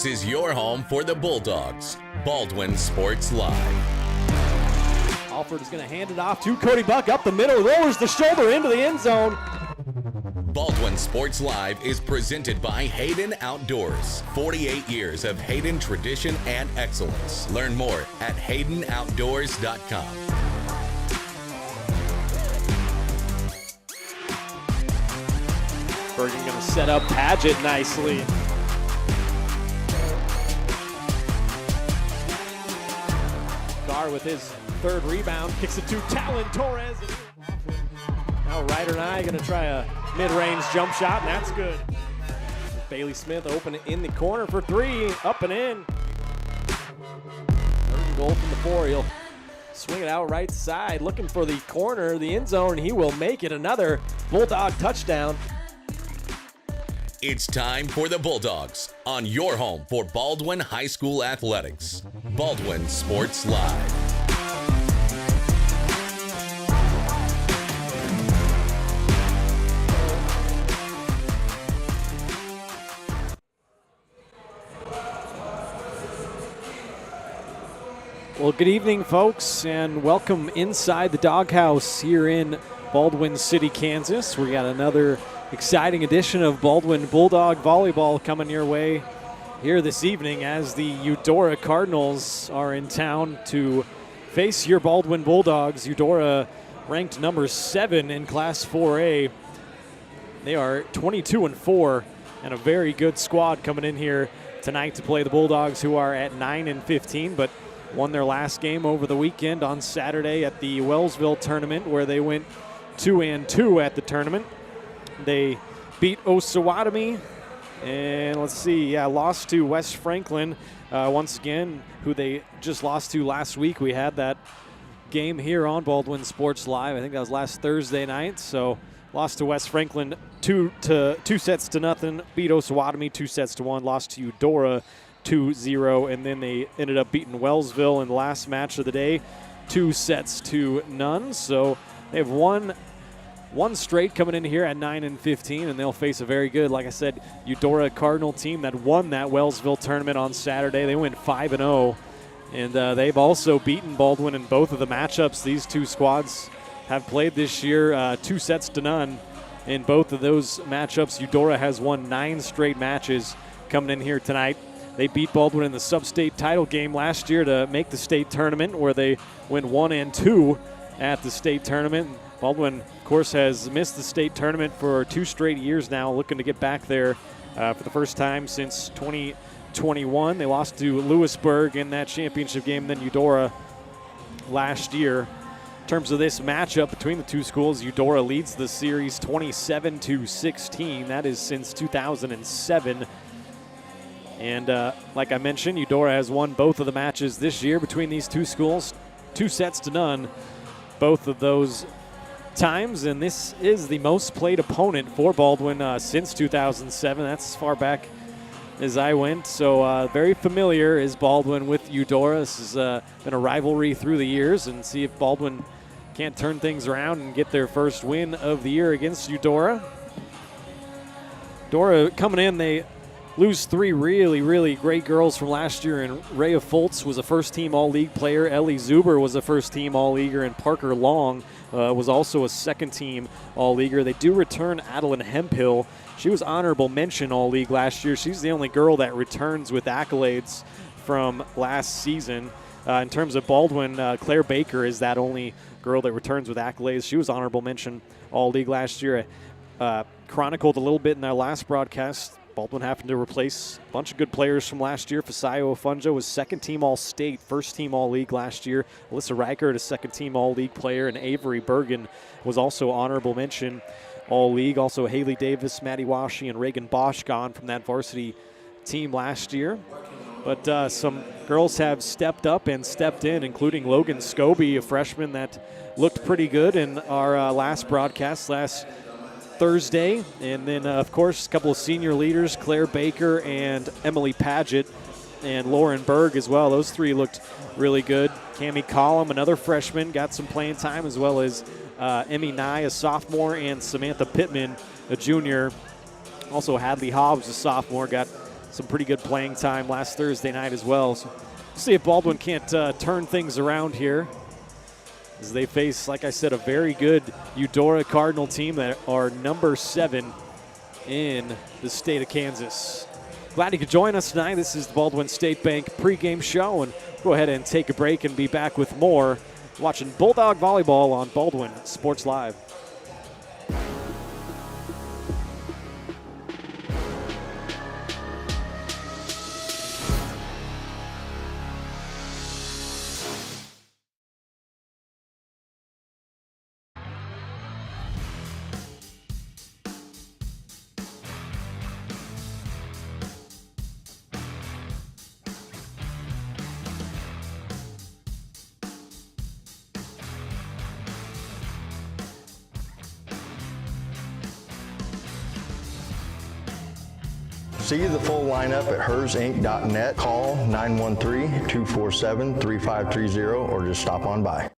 This is your home for the Bulldogs. Baldwin Sports Live. Alford is going to hand it off to Cody Buck up the middle, lowers the shoulder into the end zone. Baldwin Sports Live is presented by Hayden Outdoors. 48 years of Hayden tradition and excellence. Learn more at haydenoutdoors.com. Bergen going to set up Paget nicely. Gar with his third rebound, kicks it to Talon Torres. Now Ryder and I going to try a mid-range jump shot, and that's good. Bailey Smith open in the corner for three, up and in. Third goal from the four. He'll swing it out right side, looking for the corner, the end zone. He will make it another Bulldog touchdown. It's time for the Bulldogs on your home for Baldwin High School Athletics. Baldwin Sports Live. Well, good evening, folks, and welcome inside the Doghouse here in Baldwin City, Kansas. We got another exciting edition of Baldwin Bulldog Volleyball coming your way here this evening as the Eudora Cardinals are in town to face your Baldwin Bulldogs. Eudora ranked number 7 in Class 4A. They are 22-4 and a very good squad coming in here tonight to play the Bulldogs, who are at 9-15, but won their last game over the weekend on Saturday at the Wellsville tournament, where they went 2-2 at the tournament. They beat Osawatomie, and lost to West Franklin once again, who they just lost to last week. We had that game here on Baldwin Sports Live. I think that was last Thursday night. So lost to West Franklin 2-0, beat Osawatomie 2-1, lost to Eudora 2-0, and then they ended up beating Wellsville in the last match of the day 2-0. So they have one straight coming in here at 9-15, and they'll face a very good, like I said, Eudora Cardinal team that won that Wellsville tournament on Saturday. They went 5-0, and they've also beaten Baldwin in both of the matchups these two squads have played this year, 2-0 in both of those matchups. Eudora has won 9 straight matches coming in here tonight. They beat Baldwin in the sub-state title game last year to make the state tournament, where they went 1-2 at the state tournament. Baldwin, of course, has missed the state tournament for 2 straight years now, looking to get back there for the first time since 2021. They lost to Lewisburg in that championship game, then Eudora last year. In terms of this matchup between the two schools, Eudora leads the series 27-16. That is since 2007. And like I mentioned, Eudora has won both of the matches this year between these two schools, 2-0, both of those times, and this is the most played opponent for Baldwin since 2007. That's as far back as I went, so very familiar is Baldwin with Eudora. This has been a rivalry through the years, and see if Baldwin can't turn things around and get their first win of the year against Eudora. Eudora coming in, they lose 3 really, really great girls from last year, and Rhea Foltz was a first-team All-League player. Ellie Zuber was a first-team All-Leaguer, and Parker Long was also a second-team All-Leaguer. They do return Adeline Hemphill. She was honorable mention All-League last year. She's the only girl that returns with accolades from last season. In terms of Baldwin, Claire Baker is that only girl that returns with accolades. She was honorable mention All-League last year. Chronicled a little bit in our last broadcast. Baldwin having to replace a bunch of good players from last year. Fasayo Afunjo was second-team All-State, first-team All-League last year. Alyssa Reichert, a second-team All-League player, and Avery Bergen was also honorable mention All-League. Also Haley Davis, Maddie Washi, and Reagan Bosch gone from that varsity team last year. But some girls have stepped up and stepped in, including Logan Scobie, a freshman that looked pretty good in our last broadcast last Thursday. And then, of course, a couple of senior leaders, Claire Baker and Emily Paget, and Lauren Berg as well. Those 3 looked really good. Cammie Collum, another freshman, got some playing time, as well as Emmy Nye, a sophomore, and Samantha Pittman, a junior. Also Hadley Hobbs, a sophomore, got some pretty good playing time last Thursday night as well. So we'll see if Baldwin can't turn things around here as they face, like I said, a very good Eudora Cardinal team that are number 7 in the state of Kansas. Glad you could join us tonight. This is the Baldwin State Bank pregame show, and go ahead and take a break and be back with more. Watching Bulldog Volleyball on Baldwin Sports Live. See the full lineup at hersinc.net. Call 913-247-3530 or just stop on by.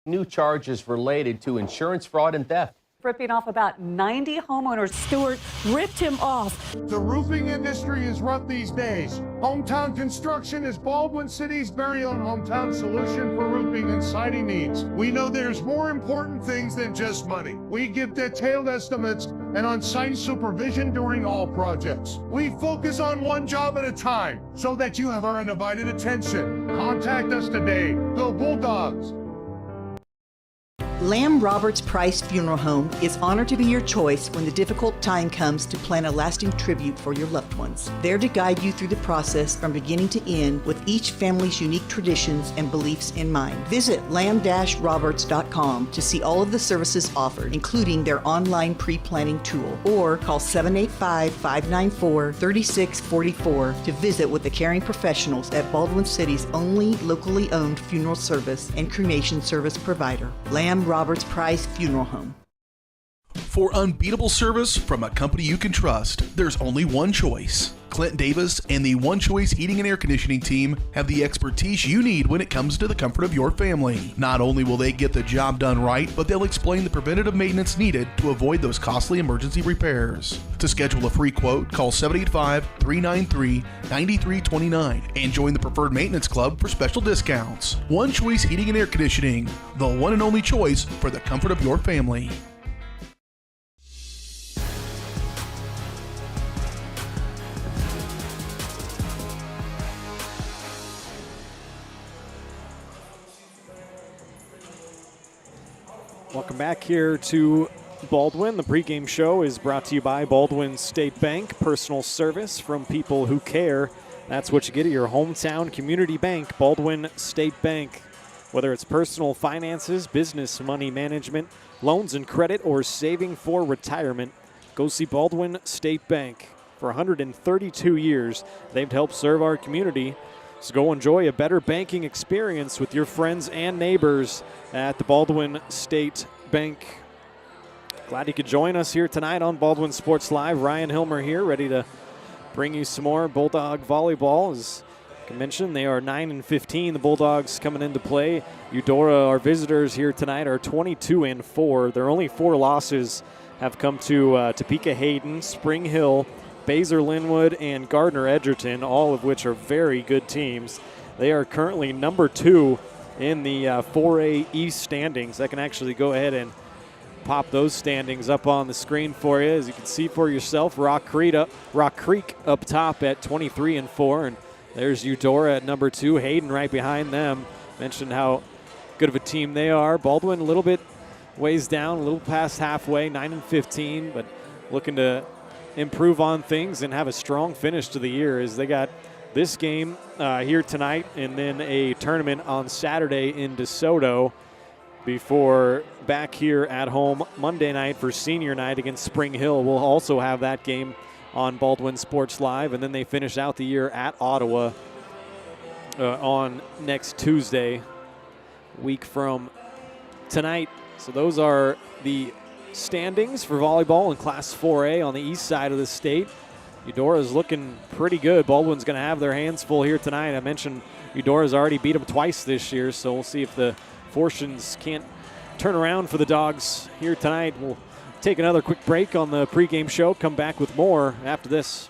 New charges related to insurance fraud and theft. Ripping off about 90 homeowners. Stewart ripped him off. The roofing industry is rough these days. Hometown Construction is Baldwin City's very own hometown solution for roofing and siding needs. We know there's more important things than just money. We give detailed estimates and on-site supervision during all projects. We focus on one job at a time so that you have our undivided attention. Contact us today. Go Bulldogs! Lamb Roberts Price Funeral Home is honored to be your choice when the difficult time comes to plan a lasting tribute for your loved ones. There to guide you through the process from beginning to end with each family's unique traditions and beliefs in mind. Visit lamb-roberts.com to see all of the services offered, including their online pre-planning tool, or call 785-594-3644 to visit with the caring professionals at Baldwin City's only locally owned funeral service and cremation service provider, Lamb Roberts Price Funeral Home. For unbeatable service from a company you can trust, there's only one choice. Clint Davis and the One Choice Heating and Air Conditioning team have the expertise you need when it comes to the comfort of your family. Not only will they get the job done right, but they'll explain the preventative maintenance needed to avoid those costly emergency repairs. To schedule a free quote, call 785-393-9329 and join the Preferred Maintenance Club for special discounts. One Choice Heating and Air Conditioning, the one and only choice for the comfort of your family. Welcome back here to Baldwin. The pregame show is brought to you by Baldwin State Bank. Personal service from people who care. That's what you get at your hometown community bank, Baldwin State Bank. Whether it's personal finances, business money management, loans and credit, or saving for retirement, go see Baldwin State Bank. For 132 years, they've helped serve our community. So go enjoy a better banking experience with your friends and neighbors at the Baldwin State Bank. Glad you could join us here tonight on Baldwin Sports Live. Ryan Hilmer here, ready to bring you some more Bulldog volleyball. As I mentioned, they are 9-15. The Bulldogs coming into play. Eudora, our visitors here tonight, are 22-4. Their only 4 losses have come to Topeka Hayden, Spring Hill, Baser Linwood, and Gardner Edgerton, all of which are very good teams. They are currently number 2 in the 4A East standings. I can actually go ahead and pop those standings up on the screen for you. As you can see for yourself, Rock Creek up top at 23-4, and there's Eudora at number 2. Hayden right behind them. Mentioned how good of a team they are. Baldwin a little bit ways down, a little past halfway, 9-15, but looking to improve on things and have a strong finish to the year, as they got this game here tonight and then a tournament on Saturday in DeSoto before back here at home Monday night for senior night against Spring Hill. We'll also have that game on Baldwin Sports Live, and then they finish out the year at Ottawa on next Tuesday, week from tonight. So those are the standings for volleyball in Class 4A on the east side of the state. Eudora is looking pretty good. Baldwin's going to have their hands full here tonight. I mentioned Eudora's already beat them twice this year, so we'll see if the fortunes can't turn around for the Dogs here tonight. We'll take another quick break on the pregame show, come back with more after this.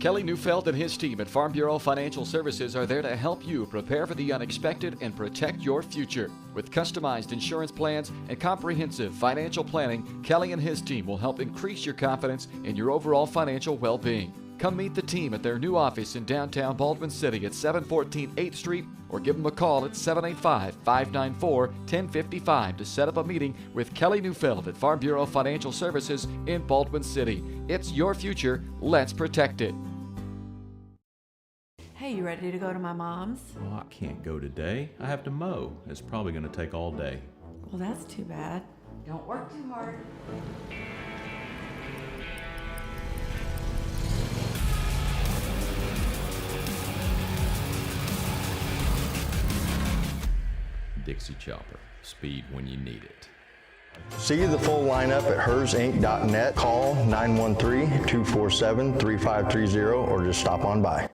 Kelly Neufeld and his team at Farm Bureau Financial Services are there to help you prepare for the unexpected and protect your future. With customized insurance plans and comprehensive financial planning, Kelly and his team will help increase your confidence in your overall financial well-being. Come meet the team at their new office in downtown Baldwin City at 714 8th Street or give them a call at 785-594-1055 to set up a meeting with Kelly Neufeld at Farm Bureau Financial Services in Baldwin City. It's your future. Let's protect it. Hey, you ready to go to my mom's? Oh, I can't go today. I have to mow. It's probably going to take all day. Well, that's too bad. Don't work too hard. Dixie Chopper. Speed when you need it. See the full lineup at hersinc.net. Call 913-247-3530 or just stop on by.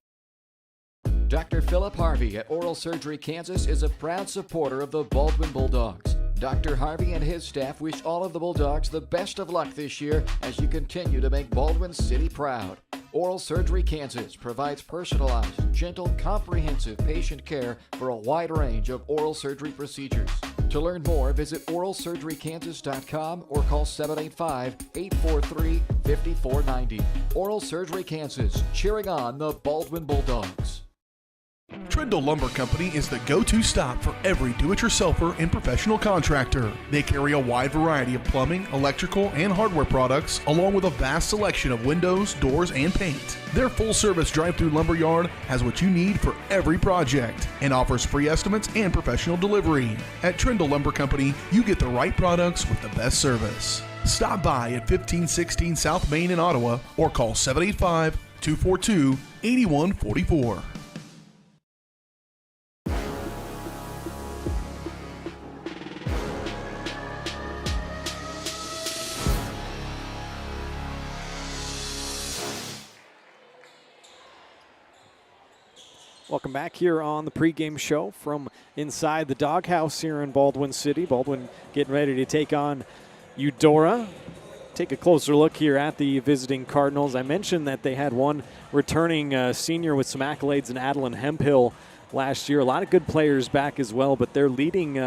Dr. Philip Harvey at Oral Surgery Kansas is a proud supporter of the Baldwin Bulldogs. Dr. Harvey and his staff wish all of the Bulldogs the best of luck this year as you continue to make Baldwin City proud. Oral Surgery Kansas provides personalized, gentle, comprehensive patient care for a wide range of oral surgery procedures. To learn more, visit oralsurgerykansas.com or call 785-843-5490. Oral Surgery Kansas, cheering on the Baldwin Bulldogs. Trindle Lumber Company is the go-to stop for every do-it-yourselfer and professional contractor. They carry a wide variety of plumbing, electrical, and hardware products, along with a vast selection of windows, doors, and paint. Their full-service drive-through lumber yard has what you need for every project and offers free estimates and professional delivery. At Trindle Lumber Company, you get the right products with the best service. Stop by at 1516 South Main in Ottawa or call 785-242-8144. Welcome back here on the pregame show from inside the doghouse here in Baldwin City. Baldwin getting ready to take on Eudora. Take a closer look here at the visiting Cardinals. I mentioned that they had one returning senior with some accolades in Adeline Hemphill last year. A lot of good players back as well, but their leading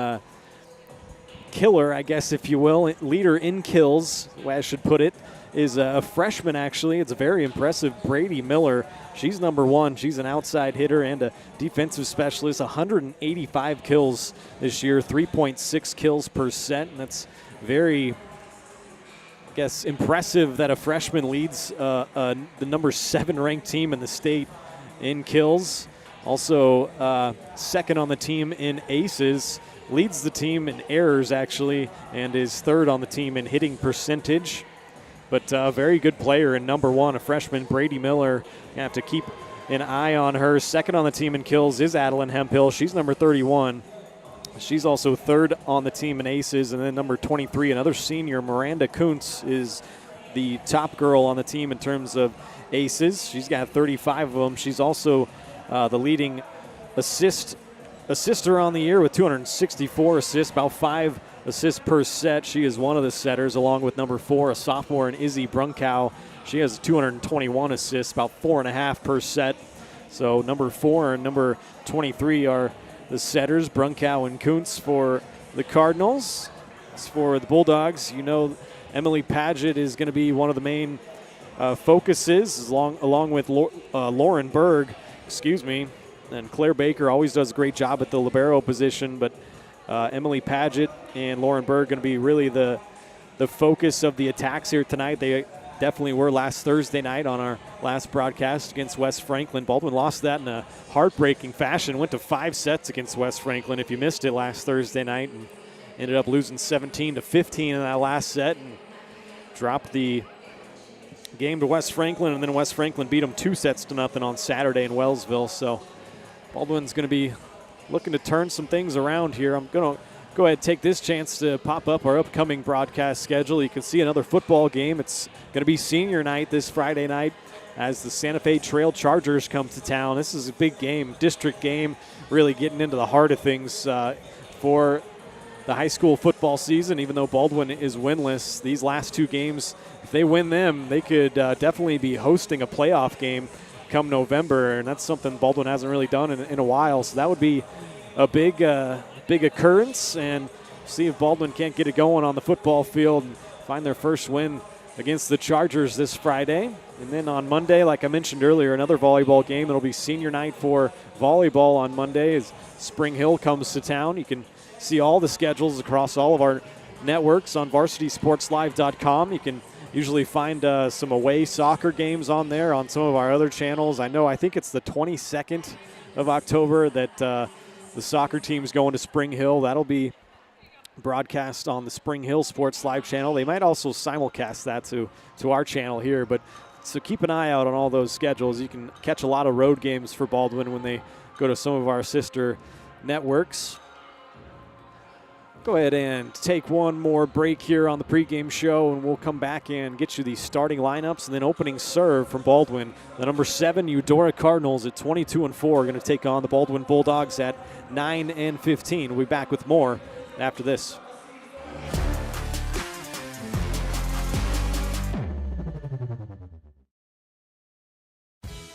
killer, I guess, if you will, leader in kills, the way I should put it, is a freshman, actually. It's a very impressive Brady Miller. She's number one. She's an outside hitter and a defensive specialist. 185 kills this year, 3.6 kills per set. And that's very, I guess, impressive that a freshman leads the number 7 ranked team in the state in kills. Also, second on the team in aces. Leads the team in errors, actually, and is third on the team in hitting percentage. But a very good player in number one, a freshman, Brady Miller. You have to keep an eye on her. Second on the team in kills is Adeline Hemphill. She's number 31. She's also third on the team in aces. And then number 23, another senior, Miranda Kuntz, is the top girl on the team in terms of aces. She's got 35 of them. She's also the leading assister on the year with 264 assists, about 5 assists per set. She is one of the setters, along with number 4, a sophomore, and Izzy Brunkow. She has 221 assists, about 4.5 per set. So number 4 and number 23 are the setters, Brunkow and Kuntz for the Cardinals. As for the Bulldogs, you know Emily Paget is going to be one of the main focuses, along with Lauren Berg, and Claire Baker always does a great job at the libero position, but Emily Paget and Lauren Berg going to be really the focus of the attacks here tonight. They definitely were last Thursday night on our last broadcast against West Franklin. Baldwin lost that in a heartbreaking fashion, went to 5 sets against West Franklin if you missed it last Thursday night, and ended up losing 17-15 in that last set and dropped the game to West Franklin, and then West Franklin beat them 2-0 on Saturday in Wellsville. So Baldwin's going to be looking to turn some things around here. I'm going to go ahead and take this chance to pop up our upcoming broadcast schedule. You can see another football game. It's going to be senior night this Friday night as the Santa Fe Trail Chargers come to town. This is a big game, district game, really getting into the heart of things for the high school football season. Even though Baldwin is winless, these last 2 games, if they win them, they could definitely be hosting a playoff game come November, and that's something Baldwin hasn't really done in a while. So that would be a big occurrence, and see if Baldwin can't get it going on the football field and find their first win against the Chargers this Friday. And then on Monday, like I mentioned earlier, another volleyball game. It'll be senior night for volleyball on Monday as Spring Hill comes to town. You can see all the schedules across all of our networks on varsitysportslive.com. You can usually find some away soccer games on there on some of our other channels. I think it's the 22nd of October that the soccer team's going to Spring Hill. That'll be broadcast on the Spring Hill Sports Live channel. They might also simulcast that to our channel here, but so keep an eye out on all those schedules. You can catch a lot of road games for Baldwin when they go to some of our sister networks. Go ahead and take one more break here on the pregame show, and we'll come back and get you the starting lineups and then opening serve from Baldwin. The number 7 Eudora Cardinals at 22-4 are going to take on the Baldwin Bulldogs at 9-15. We'll be back with more after this.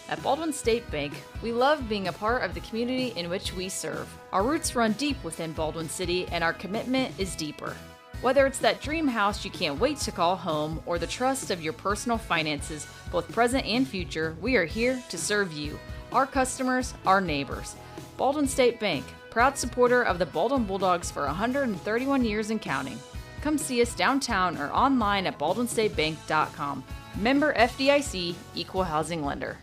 At Baldwin State Bank, we love being a part of the community in which we serve. Our roots run deep within Baldwin City, and our commitment is deeper. Whether it's that dream house you can't wait to call home or the trust of your personal finances, both present and future, we are here to serve you, our customers, our neighbors. Baldwin State Bank, proud supporter of the Baldwin Bulldogs for 131 years and counting. Come see us downtown or online at baldwinstatebank.com. Member FDIC, Equal Housing Lender.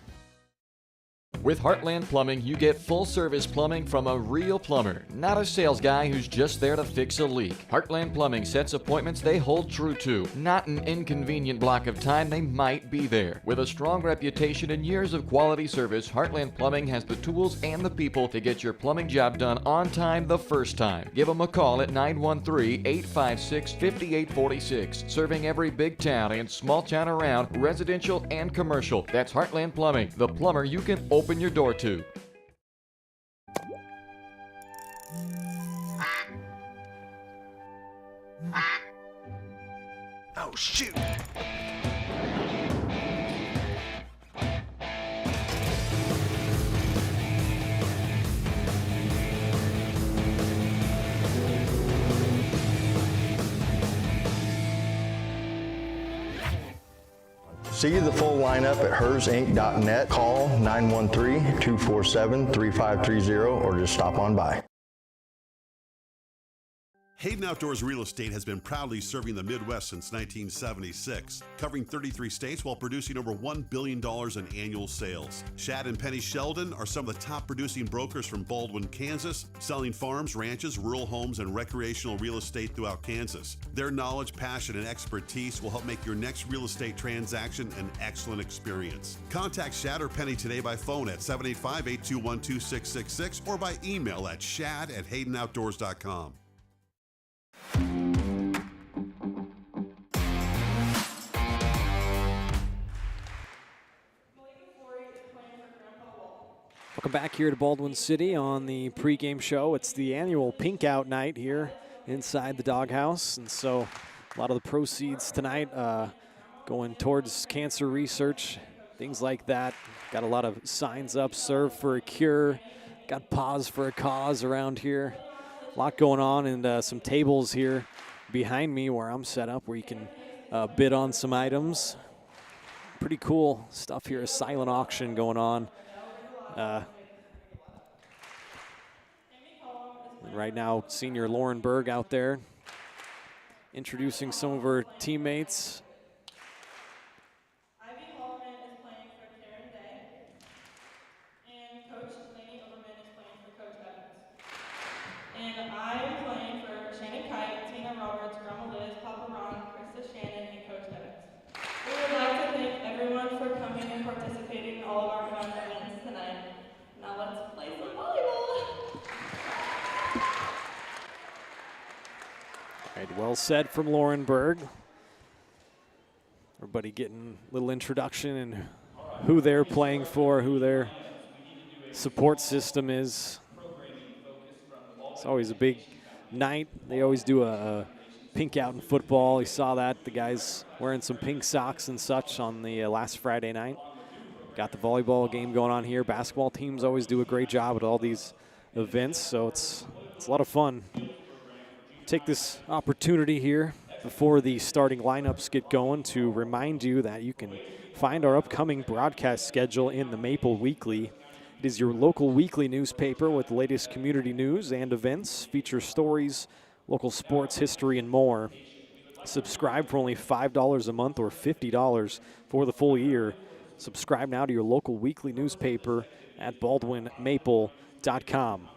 With Heartland Plumbing, you get full-service plumbing from a real plumber, not a sales guy who's just there to fix a leak. Heartland Plumbing sets appointments they hold true to, not an inconvenient block of time they might be there. With a strong reputation and years of quality service, Heartland Plumbing has the tools and the people to get your plumbing job done on time the first time. Give them a call at 913-856-5846, serving every big town and small town around, residential and commercial. That's Heartland Plumbing, the plumber you can open your door to. Oh, shoot. See the full lineup at hersinc.net. Call 913-247-3530 or just stop on by. Hayden Outdoors Real Estate has been proudly serving the Midwest since 1976, covering 33 states while producing over $1 billion in annual sales. Shad and Penny Sheldon are some of the top producing brokers from Baldwin, Kansas, selling farms, ranches, rural homes, and recreational real estate throughout Kansas. Their knowledge, passion, and expertise will help make your next real estate transaction an excellent experience. Contact Shad or Penny today by phone at 785-821-2666 or by email at shad@haydenoutdoors.com. Welcome back here to Baldwin City on the pregame show. It's the annual Pink Out night here inside the doghouse, and so a lot of the proceeds tonight going towards cancer research, things like that. Got a lot of signs up, Serve for a Cure, got Pause for a Cause around here. A lot going on, and some tables here behind me where I'm set up where you can bid on some items. Pretty cool stuff here, a silent auction going on. Right now, senior Lauren Berg out there introducing some of her teammates. And I am playing for Shannon Kite, Tina Roberts, Grandma Liz, Papa Ron, Krista Shannon, and Coach Evans. We would like to thank everyone for coming and participating in all of our fun events tonight. Now let's play some volleyball. All right, well said from Lauren Berg. Everybody getting a little introduction and who they're playing for, who their support system is. It's always a big night. They always do a pink out in football. You saw that, the guys wearing some pink socks and such on the last Friday night. Got the volleyball game going on here. Basketball teams always do a great job at all these events, so it's a lot of fun. Take this opportunity here before the starting lineups get going to remind you that you can find our upcoming broadcast schedule in the Maple Weekly. It is your local weekly newspaper with the latest community news and events, feature stories, local sports, history, and more. Subscribe for only $5 a month or $50 for the full year. Subscribe now to your local weekly newspaper at baldwinmaple.com.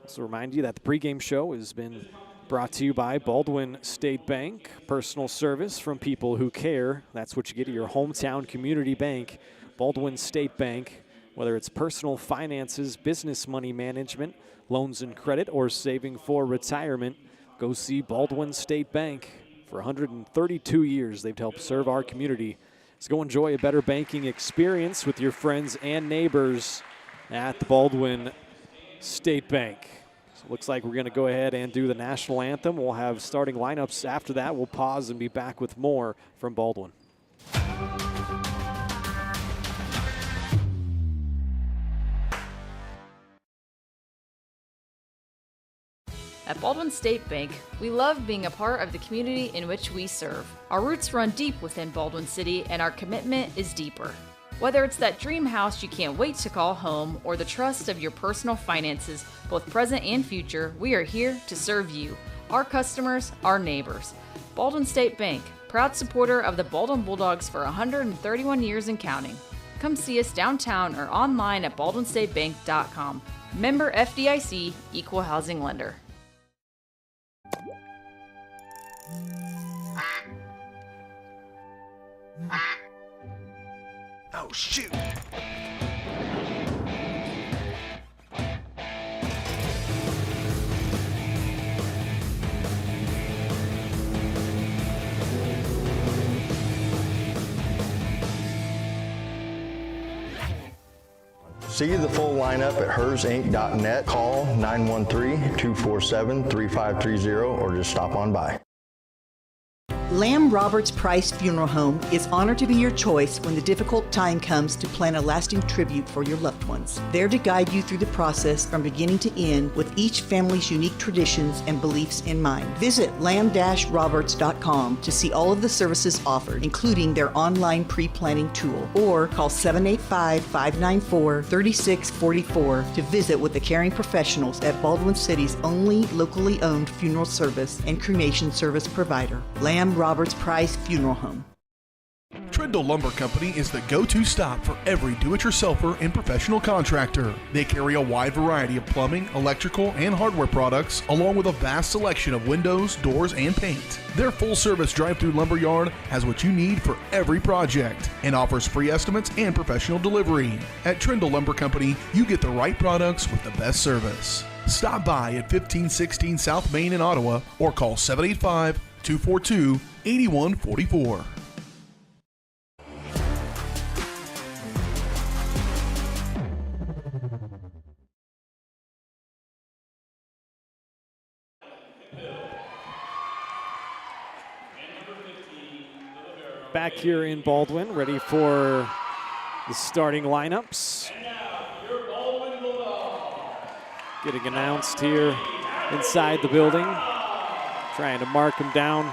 Also remind you that the pregame show has been brought to you by Baldwin State Bank. Personal service from people who care. That's what you get at your hometown community bank, Baldwin State Bank. Whether it's personal finances, business money management, loans and credit, or saving for retirement, go see Baldwin State Bank. For 132 years, they've helped serve our community. So go enjoy a better banking experience with your friends and neighbors at the Baldwin State Bank. So it looks like we're going to go ahead and do the national anthem. We'll have starting lineups after that. We'll pause and be back with more from Baldwin. At Baldwin State Bank, we love being a part of the community in which we serve. Our roots run deep within Baldwin City, and our commitment is deeper. Whether it's that dream house you can't wait to call home or the trust of your personal finances, both present and future, we are here to serve you, our customers, our neighbors. Baldwin State Bank, proud supporter of the Baldwin Bulldogs for 131 years and counting. Come see us downtown or online at baldwinstatebank.com. Member FDIC, Equal Housing Lender. Oh, shoot. See the full lineup at hersinc.net. Call 913-247-3530 or just stop on by. Lamb Roberts Price Funeral Home is honored to be your choice when the difficult time comes to plan a lasting tribute for your loved ones. There to guide you through the process from beginning to end with each family's unique traditions and beliefs in mind. Visit lamb-roberts.com to see all of the services offered, including their online pre-planning tool, or call 785-594-3644 to visit with the caring professionals at Baldwin City's only locally owned funeral service and cremation service provider, Lamb Roberts Price Funeral Home. Trindle Lumber Company is the go-to stop for every do-it-yourselfer and professional contractor. They carry a wide variety of plumbing, electrical, and hardware products, along with a vast selection of windows, doors, and paint. Their full-service drive-through lumber yard has what you need for every project and offers free estimates and professional delivery. At Trindle Lumber Company, you get the right products with the best service. Stop by at 1516 South Main in Ottawa or call 785-242-8144. Back here in Baldwin, ready for the starting lineups. Getting announced here inside the building. Trying to mark them down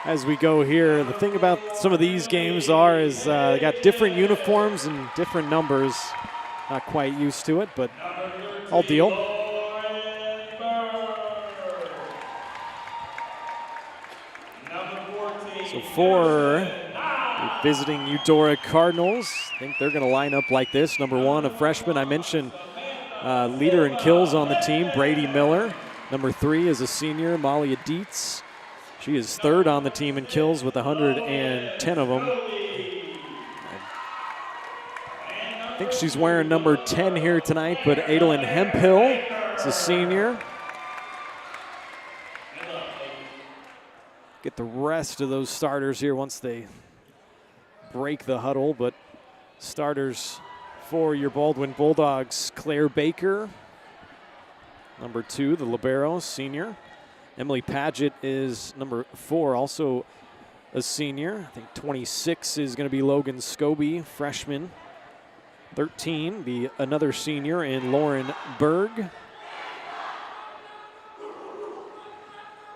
as we go here. The thing about some of these games is they got different uniforms and different numbers. Not quite used to it, but I'll deal. So for the visiting Eudora Cardinals, I think they're going to line up like this. Number 1, a freshman. I mentioned leader in kills on the team, Brady Miller. Number 3 is a senior, Malia Dietz. She is 3rd on the team in kills with 110 of them. I think she's wearing number 10 here tonight, but Adalyn Hemphill is a senior. Get the rest of those starters here once they break the huddle, but starters for your Baldwin Bulldogs, Claire Baker, number 2, the libero, senior. Emily Paget is number 4, also a senior. I think 26 is going to be Logan Scobie, freshman. 13, another senior in Lauren Berg.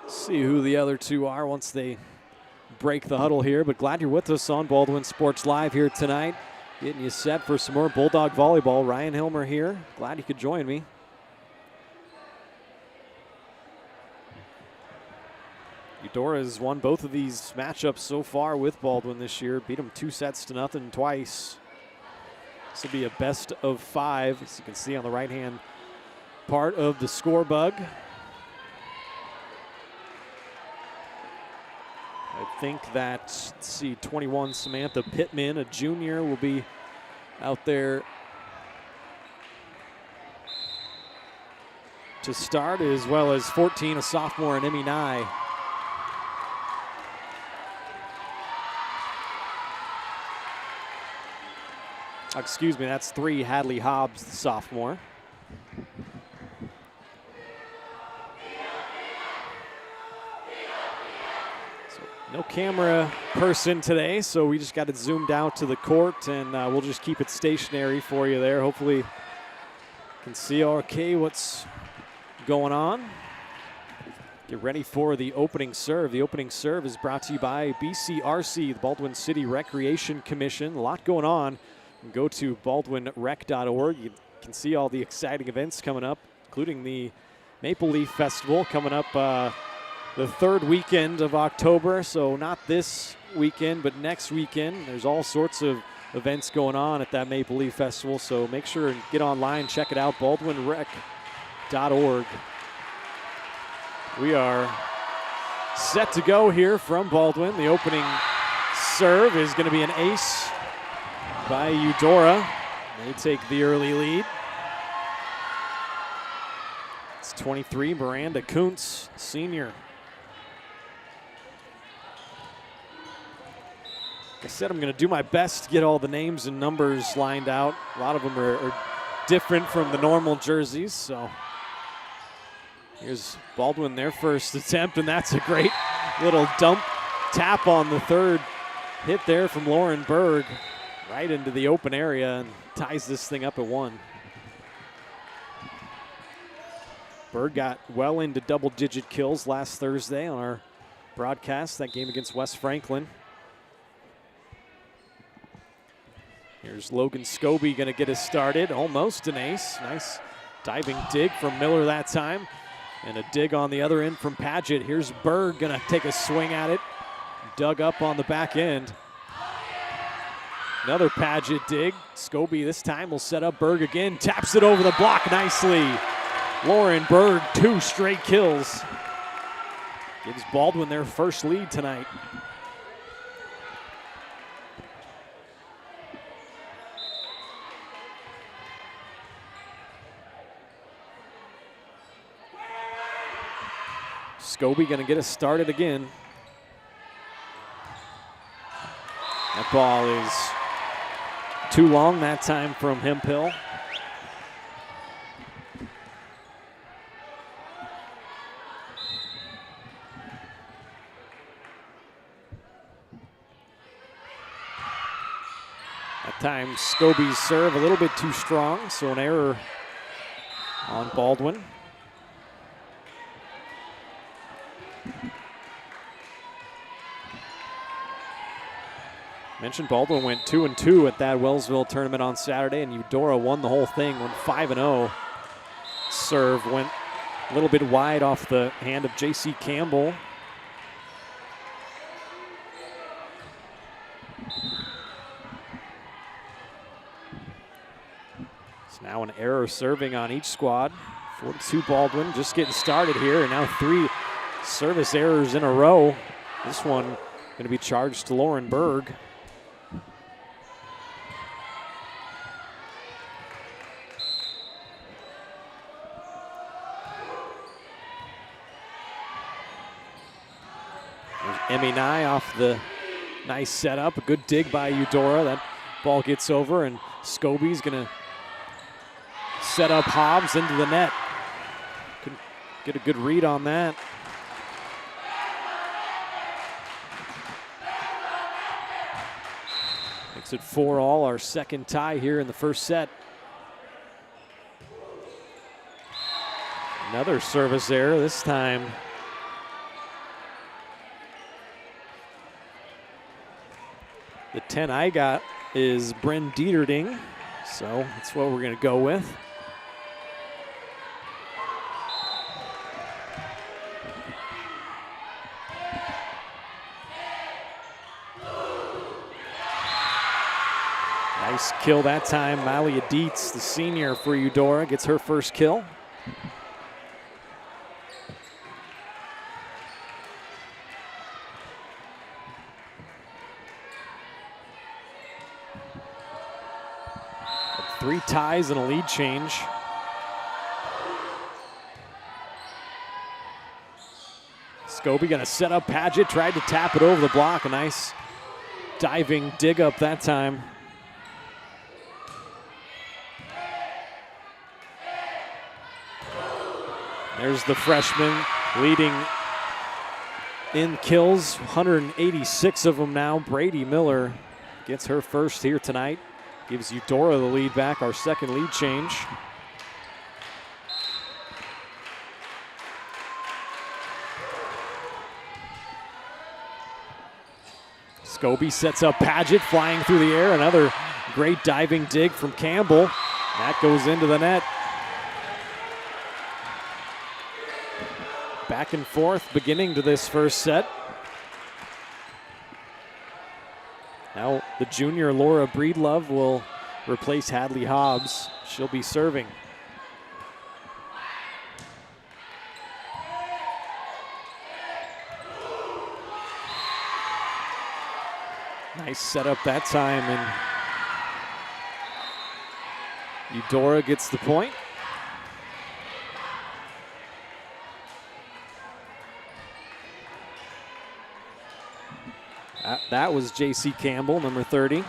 See who the other two are once they break the huddle here, but glad you're with us on Baldwin Sports Live here tonight. Getting you set for some more Bulldog volleyball. Ryan Hilmer here. Glad you could join me. Eudora has won both of these matchups so far with Baldwin this year. Beat them 2-0 twice. This will be a best of 5, as you can see on the right-hand part of the score bug. I think that, let's see, 21 Samantha Pittman, a junior, will be out there to start, as well as 14, a sophomore, and Emmy Nye. Excuse me, that's 3, Hadley Hobbs, the sophomore. So no camera person today, so we just got it zoomed out to the court, and we'll just keep it stationary for you there. Hopefully you can see okay what's going on. Get ready for the opening serve. The opening serve is brought to you by BCRC, the Baldwin City Recreation Commission. A lot going on. Go to baldwinrec.org. You can see all the exciting events coming up, including the Maple Leaf Festival coming up the 3rd weekend of October. So not this weekend, but next weekend. There's all sorts of events going on at that Maple Leaf Festival. So make sure and get online, check it out, baldwinrec.org. We are set to go here from Baldwin. The opening serve is going to be an ace by Eudora. They take the early lead. It's 23, Miranda Kuntz, senior. Like I said, I'm going to do my best to get all the names and numbers lined out. A lot of them are different from the normal jerseys, so here's Baldwin, their first attempt, and that's a great little dump tap on the 3rd hit there from Lauren Berg. Right into the open area and ties this thing up at 1. Berg got well into double-digit kills last Thursday on our broadcast, that game against West Franklin. Here's Logan Scobie going to get us started. Almost an ace. Nice diving dig from Miller that time. And a dig on the other end from Padgett. Here's Berg going to take a swing at it. Dug up on the back end. Another Padgett dig. Scobie this time will set up Berg again. Taps it over the block nicely. Lauren Berg, 2 straight kills. Gives Baldwin their first lead tonight. Scobie going to get us started again. That ball is too long that time from Hemphill. That time Scobie's serve a little bit too strong, so an error on Baldwin. Mentioned Baldwin went 2-2 at that Wellsville tournament on Saturday, and Eudora won the whole thing, went 5-0. Serve went a little bit wide off the hand of J.C. Campbell. It's now an error serving on each squad. 42 Baldwin just getting started here, and now 3 service errors in a row. This one going to be charged to Lauren Berg. Emmy Nye off the nice setup. A good dig by Eudora. That ball gets over, and Scobie's going to set up Hobbs into the net. Couldn't get a good read on that. Makes it 4-all, our second tie here in the first set. Another service error, this time the 10 I got is Bren Dieterding, so that's what we're going to go with. Nice kill that time. Malia Dietz, the senior for Eudora, gets her first kill. Three ties and a lead change. Scobie gonna set up Paget, tried to tap it over the block. A nice diving dig up that time. There's the freshman leading in kills, 186 of them now. Brady Miller gets her first here tonight. Gives Eudora the lead back, our second lead change. Scobie sets up Paget, flying through the air. Another great diving dig from Campbell. That goes into the net. Back and forth beginning to this first set. Now the junior Laura Breedlove will replace Hadley Hobbs. She'll be serving. Nice setup that time, and Eudora gets the point. That was J.C. Campbell, number 30. At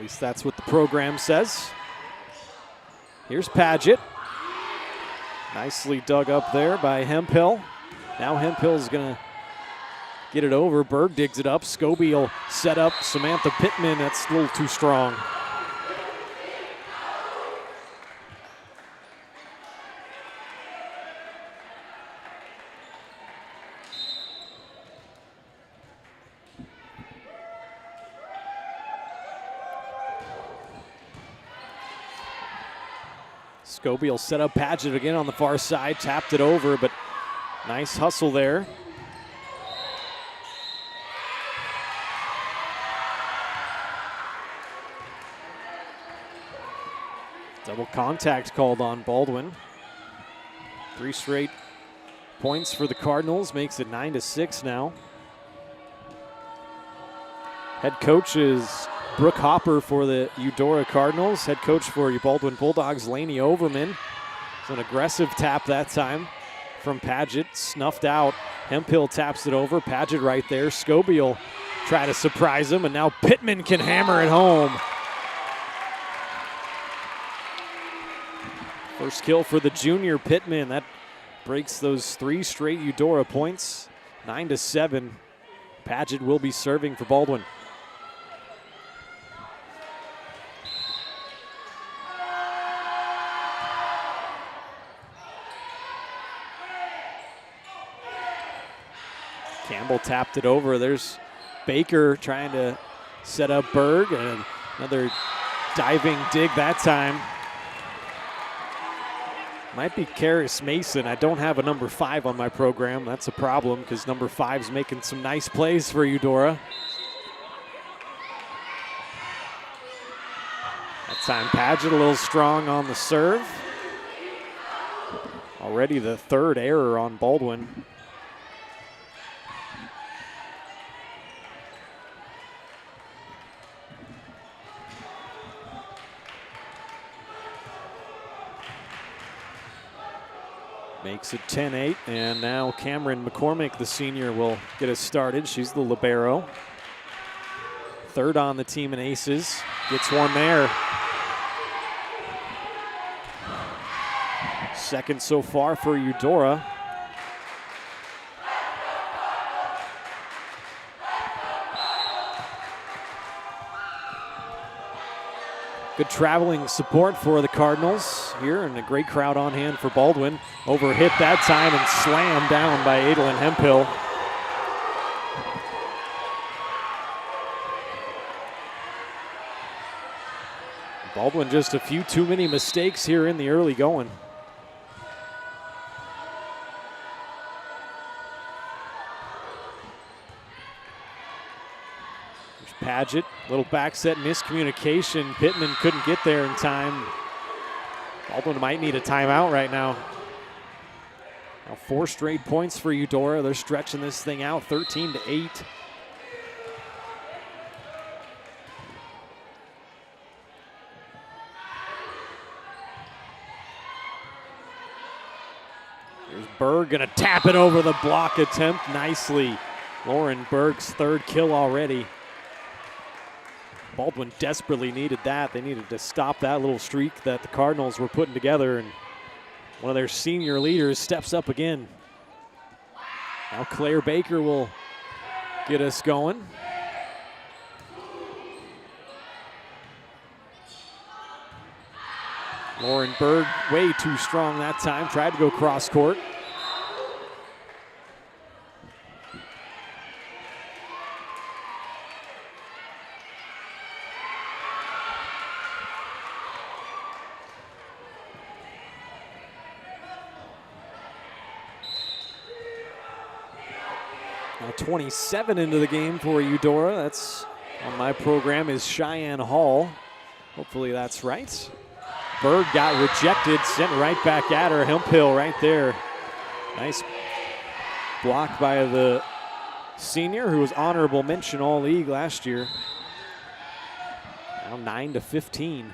least that's what the program says. Here's Paget. Nicely dug up there by Hemphill. Now Hemphill's gonna get it over. Berg digs it up. Scobie will set up Samantha Pittman. That's a little too strong. Scobie will set up Paget again on the far side, tapped it over, but nice hustle there. Double contact called on Baldwin. 3 straight points for the Cardinals, makes it 9-6 now. Head coach is Brooke Hopper for the Eudora Cardinals. Head coach for your Baldwin Bulldogs, Lainey Overman. It's an aggressive tap that time from Paget, snuffed out. Hemphill taps it over. Paget right there. Scobie will try to surprise him, and now Pittman can hammer it home. First kill for the junior Pittman. That breaks those 3 straight Eudora points. 9-7. Paget will be serving for Baldwin. Campbell tapped it over. There's Baker trying to set up Berg, and another diving dig that time. Might be Karis Mason. I don't have a number 5 on my program. That's a problem because number 5's making some nice plays for Eudora. That time Paget a little strong on the serve. Already the 3rd error on Baldwin. Makes it 10-8, and now Cameron McCormick, the senior, will get us started. She's the libero. 3rd on the team in aces. Gets one there. 2nd so far for Eudora. Good traveling support for the Cardinals here, and a great crowd on hand for Baldwin. Overhit that time and slammed down by Adolin Hemphill. Baldwin just a few too many mistakes here in the early going. There's Paget, little back set miscommunication. Pittman couldn't get there in time. Baldwin might need a timeout right now. Now 4 straight points for Eudora. They're stretching this thing out 13-8. Berg gonna tap it over the block attempt nicely. Lauren Berg's 3rd kill already. Baldwin desperately needed that. They needed to stop that little streak that the Cardinals were putting together, and one of their senior leaders steps up again. Now Claire Baker will get us going. Lauren Berg way too strong that time. Tried to go cross court. Now 27 into the game for Eudora. That's on my program is Cheyenne Hall. Hopefully that's right. Berg got rejected, sent right back at her. Hemphill right there. Nice block by the senior, who was honorable mention all league last year. Now 9-15.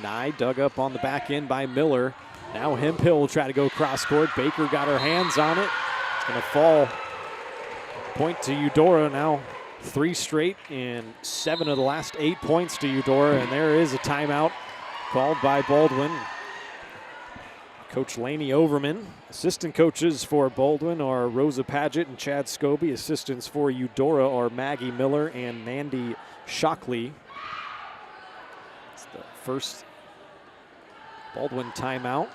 Nye dug up on the back end by Miller. Now Hemphill will try to go cross court. Baker got her hands on it. It's going to fall. Point to Eudora now. 3 straight and 7 of the last 8 points to Eudora, and there is a timeout called by Baldwin. Coach Laney Overman. Assistant coaches for Baldwin are Rosa Paget and Chad Scobie. Assistants for Eudora are Maggie Miller and Mandy Shockley. It's the first Baldwin timeout.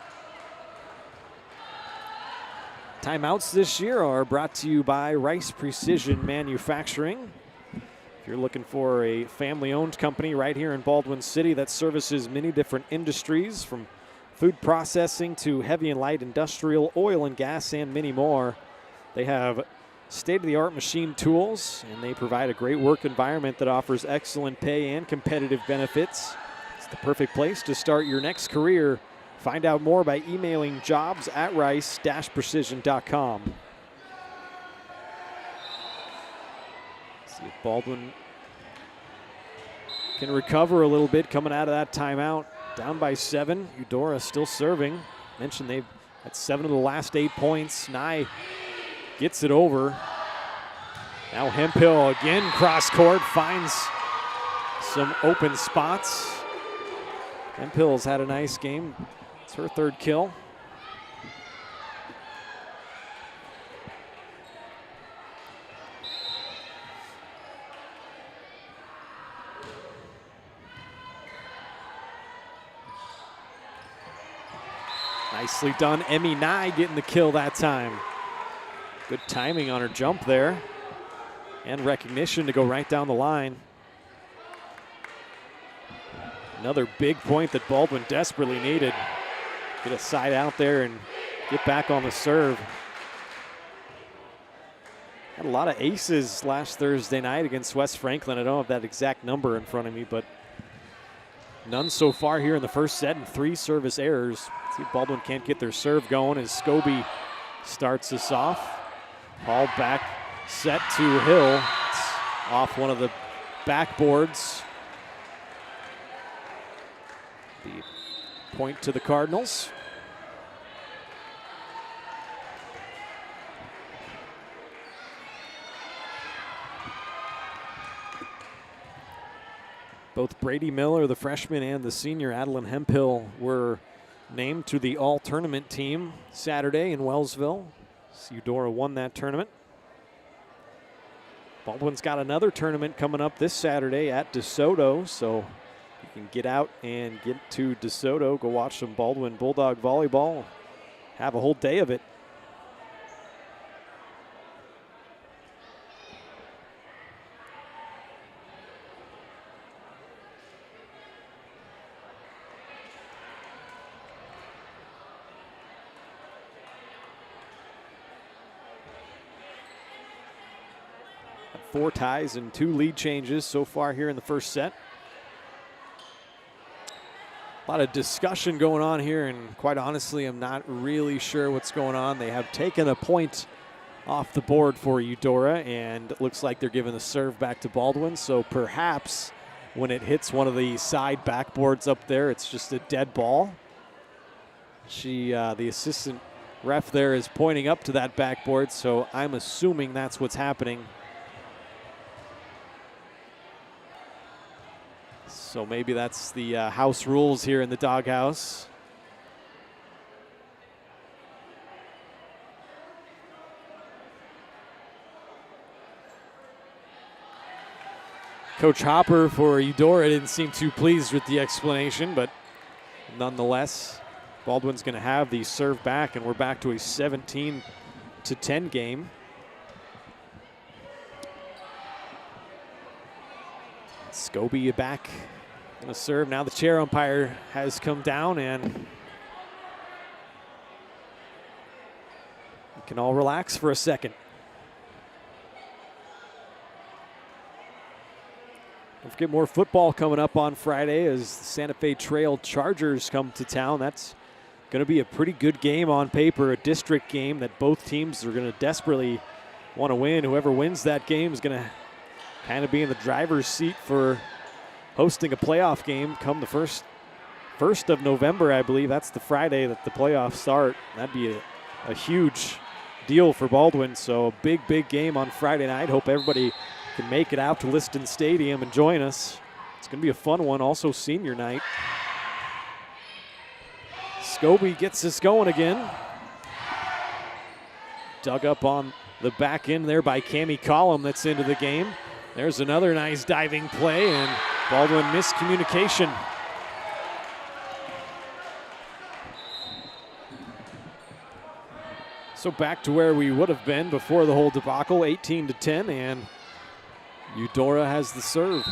Timeouts this year are brought to you by Rice Precision Manufacturing. If you're looking for a family-owned company right here in Baldwin City that services many different industries, from food processing to heavy and light industrial, oil and gas, and many more, they have state-of-the-art machine tools, and they provide a great work environment that offers excellent pay and competitive benefits. It's the perfect place to start your next career. Find out more by emailing jobs@rice-precision.com. See if Baldwin can recover a little bit coming out of that timeout. Down by 7. Eudora still serving. Mentioned they've had 7 of the last 8 points. Nye gets it over. Now Hemphill again cross court, finds some open spots. Hemphill's had a nice game. It's her 3rd kill. Nicely done. Emmy Nye getting the kill that time. Good timing on her jump there. And recognition to go right down the line. Another big point that Baldwin desperately needed. Get a side out there and get back on the serve. Had a lot of aces last Thursday night against West Franklin. I don't have that exact number in front of me, but none so far here in the first set, and 3 service errors. See if Baldwin can't get their serve going as Scobie starts us off. Ball back set to Hill. It's off one of the backboards. The point to the Cardinals. Both Brady Miller, the freshman, and the senior Adeline Hemphill were named to the all-tournament team Saturday in Wellsville. Eudora won that tournament. Baldwin's got another tournament coming up this Saturday at DeSoto, so you can get out and get to DeSoto, go watch some Baldwin Bulldog volleyball, have a whole day of it. Four ties and 2 lead changes so far here in the first set. A lot of discussion going on here, and quite honestly, I'm not really sure what's going on. They have taken a point off the board for Eudora, and it looks like they're giving the serve back to Baldwin, so perhaps when it hits one of the side backboards up there, it's just a dead ball. The assistant ref there is pointing up to that backboard, so I'm assuming that's what's happening. So maybe that's the house rules here in the doghouse. Coach Hopper for Eudora didn't seem too pleased with the explanation, but nonetheless, Baldwin's going to have the serve back, and we're back to a 17-10 game. Scobie back. Gonna serve. Now the chair umpire has come down, and we can all relax for a second. Don't forget more football coming up on Friday as the Santa Fe Trail Chargers come to town. That's going to be a pretty good game on paper, a district game that both teams are going to desperately want to win. Whoever wins that game is going to kind of be in the driver's seat for hosting a playoff game come the first of November, I believe. That's the Friday that the playoffs start. That'd be a huge deal for Baldwin. So a big, big game on Friday night. Hope everybody can make it out to Liston Stadium and join us. It's going to be a fun one. Also senior night. Scobie gets us going again. Dug up on the back end there by Cammie Collum. That's into the game. There's another nice diving play, and Baldwin miscommunication. So back to where we would have been before the whole debacle, 18-10, and Eudora has the serve.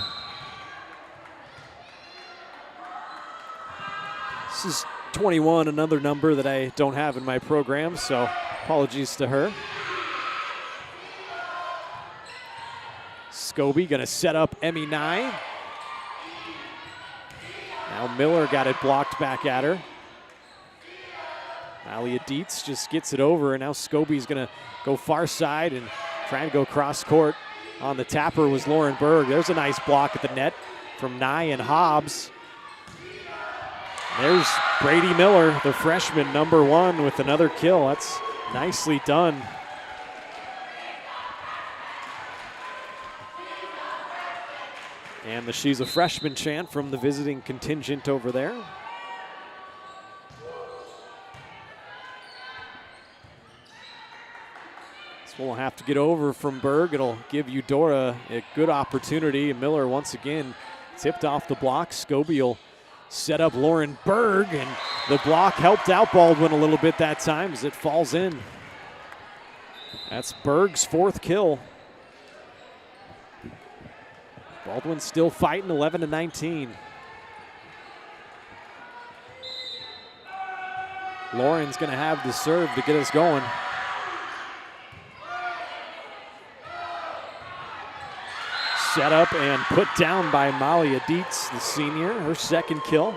This is 21, another number that I don't have in my program, so apologies to her. Scobie gonna set up Emmy Nye. Now Miller got it blocked back at her. Alia Dietz just gets it over, and now Scobie's gonna go far side and try and go cross court. On the tapper was Lauren Berg. There's a nice block at the net from Nye and Hobbs. There's Brady Miller, the freshman, #1 with another kill. That's nicely done. And the "She's a Freshman" chant from the visiting contingent over there. This will have to get over from Berg. It'll give Eudora a good opportunity. Miller once again tipped off the block. Scobie will set up Lauren Berg, and the block helped out Baldwin a little bit that time as it falls in. That's Berg's 4th kill. Baldwin still fighting, 11-19. Lauren's going to have the serve to get us going. Set up and put down by Malia Dietz, the senior, her 2nd kill.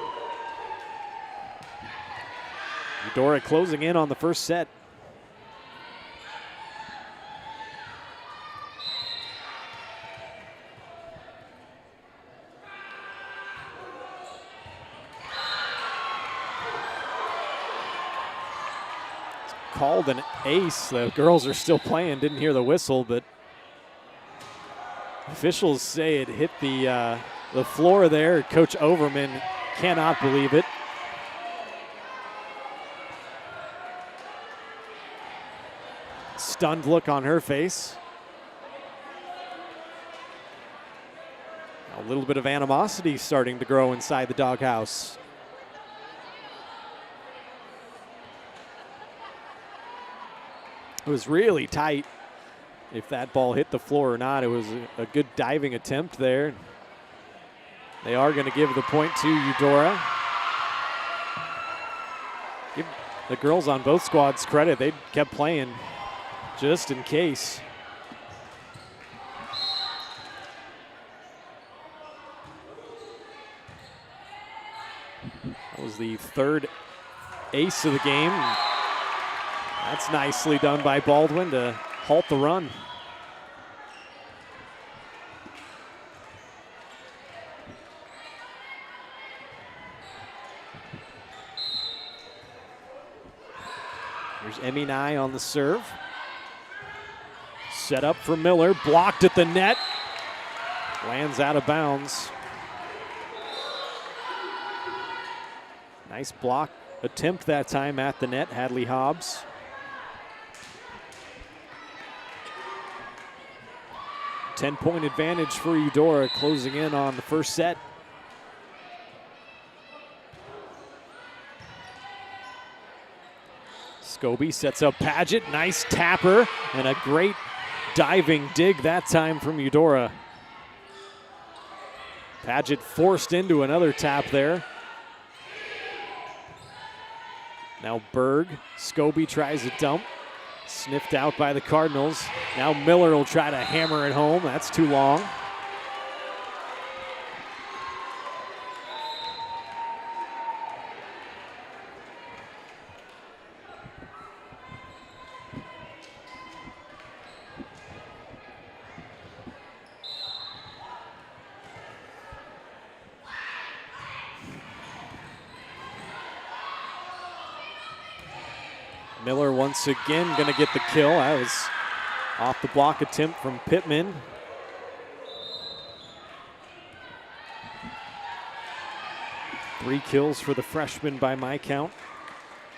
Eudora closing in on the first set. Called an ace. The girls are still playing. Didn't hear the whistle, but officials say it hit the floor there. Coach Overman cannot believe it. Stunned look on her face. little bit of animosity starting to grow inside the doghouse. It was really tight. If that ball hit the floor or not, it was a good diving attempt there. They are going to give the point to Eudora. Give the girls on both squads credit. They kept playing just in case. That was the third ace of the game. That's nicely done by Baldwin to halt the run. There's Emmy Nye on the serve. Set up for Miller, blocked at the net. Lands out of bounds. Nice block attempt that time at the net, Hadley Hobbs. Ten-point advantage for Eudora, closing in on the first set. Scobie sets up Paget, nice tapper, and a great diving dig that time from Eudora. Paget forced into another tap there. Now Berg, Scobie tries a dump. Sniffed out by the Cardinals. Now Miller will try to hammer it home. That's too long. Miller once again going to get the kill. That was off the block attempt from Pittman. Three kills for the freshman by my count.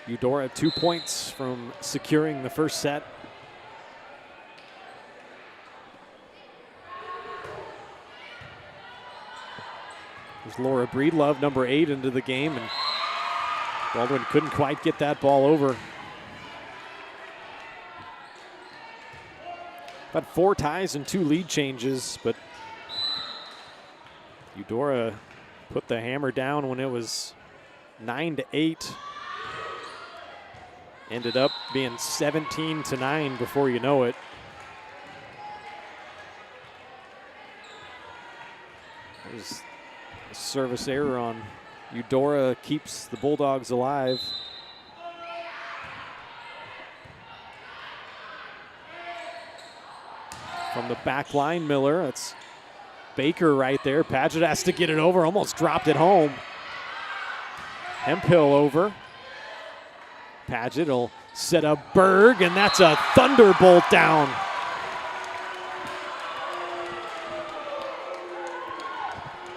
Eudora 2 points from securing the first set. There's Laura Breedlove, number 8, into the game, and Baldwin couldn't quite get that ball over. About 4 ties and 2 lead changes, but Eudora put the hammer down when it was 9-8. Ended up being 17-9 before you know it. There's a service error on Eudora, keeps the Bulldogs alive. From the back line, Miller. That's Baker right there. Paget has to get it over. Almost dropped it home. Hemphill over. Paget will set up Berg, and that's a thunderbolt down.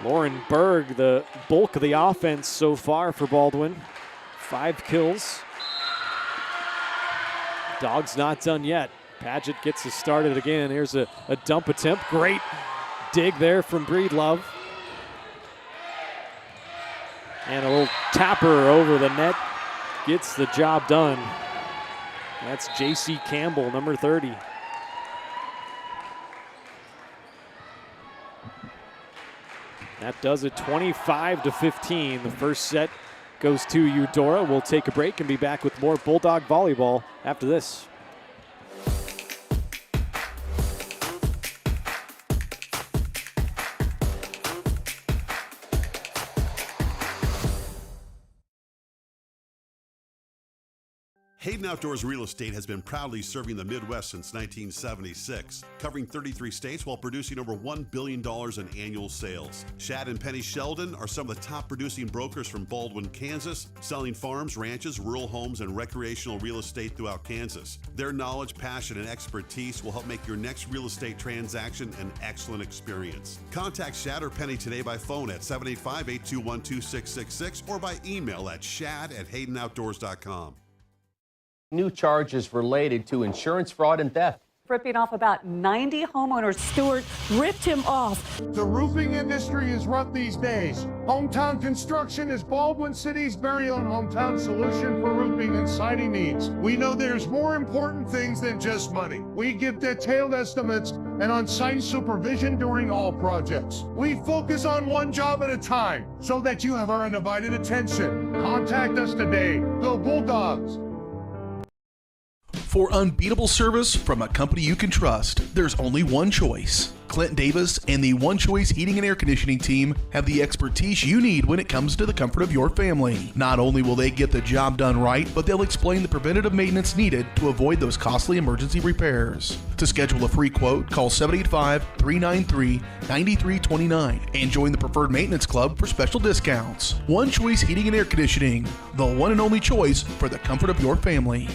Lauren Berg, the bulk of the offense so far for Baldwin. 5 kills. Dogs not done yet. Paget gets us started again. Here's a dump attempt. Great dig there from Breedlove. And a little tapper over the net gets the job done. That's J.C. Campbell, number 30. That does it 25-15. The first set goes to Eudora. We'll take a break and be back with more Bulldog volleyball after this. Hayden Outdoors Real Estate has been proudly serving the Midwest since 1976, covering 33 states while producing over $1 billion in annual sales. Shad and Penny Sheldon are some of the top producing brokers from Baldwin, Kansas, selling farms, ranches, rural homes, and recreational real estate throughout Kansas. Their knowledge, passion, and expertise will help make your next real estate transaction an excellent experience. Contact Shad or Penny today by phone at 785-821-2666 or by email at shad@haydenoutdoors.com. New charges related to insurance fraud and theft. ripping off about 90 homeowners. Stewart ripped him off. The roofing industry is rough these days. Hometown Construction is Baldwin City's very own hometown solution for roofing and siding needs. We know there's more important things than just money. We give detailed estimates and on-site supervision during all projects. We focus on one job at a time so that you have our undivided attention. Contact us today. Go Bulldogs! For unbeatable service from a company you can trust, there's only one choice. Clint Davis and the One Choice Heating and Air Conditioning team have the expertise you need when it comes to the comfort of your family. Not only will they get the job done right, but they'll explain the preventative maintenance needed to avoid those costly emergency repairs. To schedule a free quote, call 785-393-9329 and join the Preferred Maintenance Club for special discounts. One Choice Heating and Air Conditioning, the one and only choice for the comfort of your family.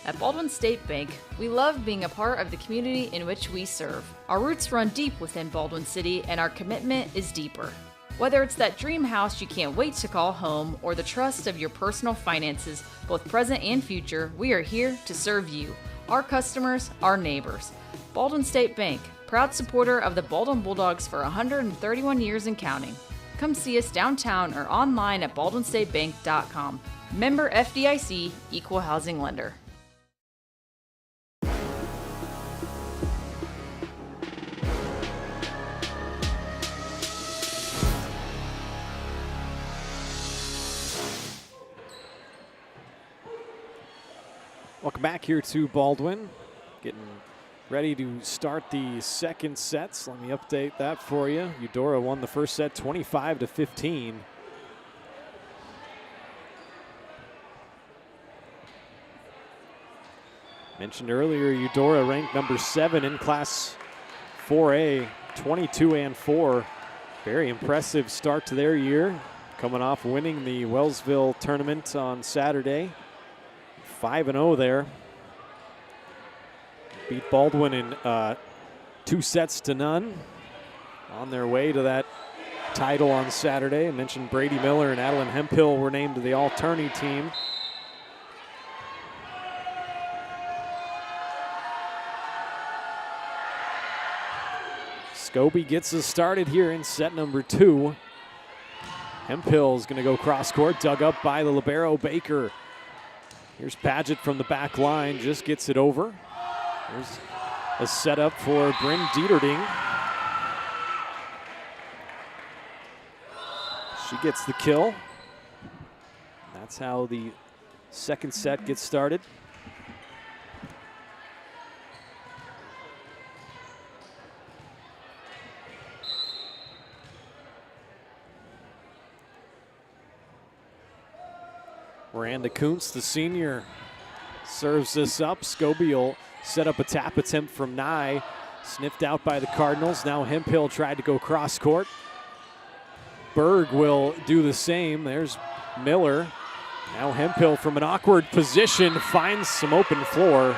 At Baldwin State Bank, we love being a part of the community in which we serve. Our roots run deep within Baldwin City, and our commitment is deeper. Whether it's that dream house you can't wait to call home or the trust of your personal finances, both present and future, we are here to serve you, our customers, our neighbors. Baldwin State Bank, proud supporter of the Baldwin Bulldogs for 131 years and counting. Come see us downtown or online at baldwinstatebank.com. Member FDIC, Equal Housing Lender. Welcome back here to Baldwin. Getting ready to start the second sets. Let me update that for you. Eudora won the first set 25-15. Mentioned earlier, Eudora ranked number 7 in Class 4A, 22-4. Very impressive start to their year. Coming off winning the Wellsville tournament on Saturday. 5-0 there. Beat Baldwin in 2-0. On their way to that title on Saturday. I mentioned Brady Miller and Adeline Hemphill were named to the all-tourney team. Scobie gets us started here in set number 2. Hemphill is going to go cross court, dug up by the libero Baker. Here's Paget from the back line, just gets it over. There's a setup for Bryn Dieterding. She gets the kill. That's how the second set gets started. Miranda Kuntz, the senior, serves this up. Scobie will set up a tap attempt from Nye. Sniffed out by the Cardinals. Now Hemphill tried to go cross court. Berg will do the same. There's Miller. Now Hemphill from an awkward position finds some open floor.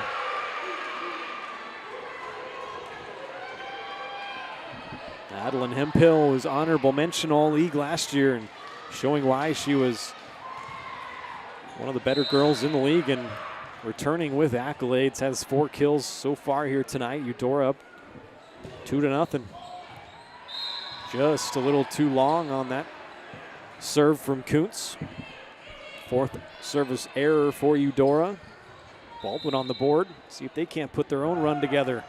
Adeline Hemphill was honorable mention all league last year and showing why she was one of the better girls in the league and returning with accolades. Has 4 kills so far here tonight. Eudora up 2-0. Just a little too long on that serve from Kuntz. 4th service error for Eudora. Baldwin on the board. See if they can't put their own run together.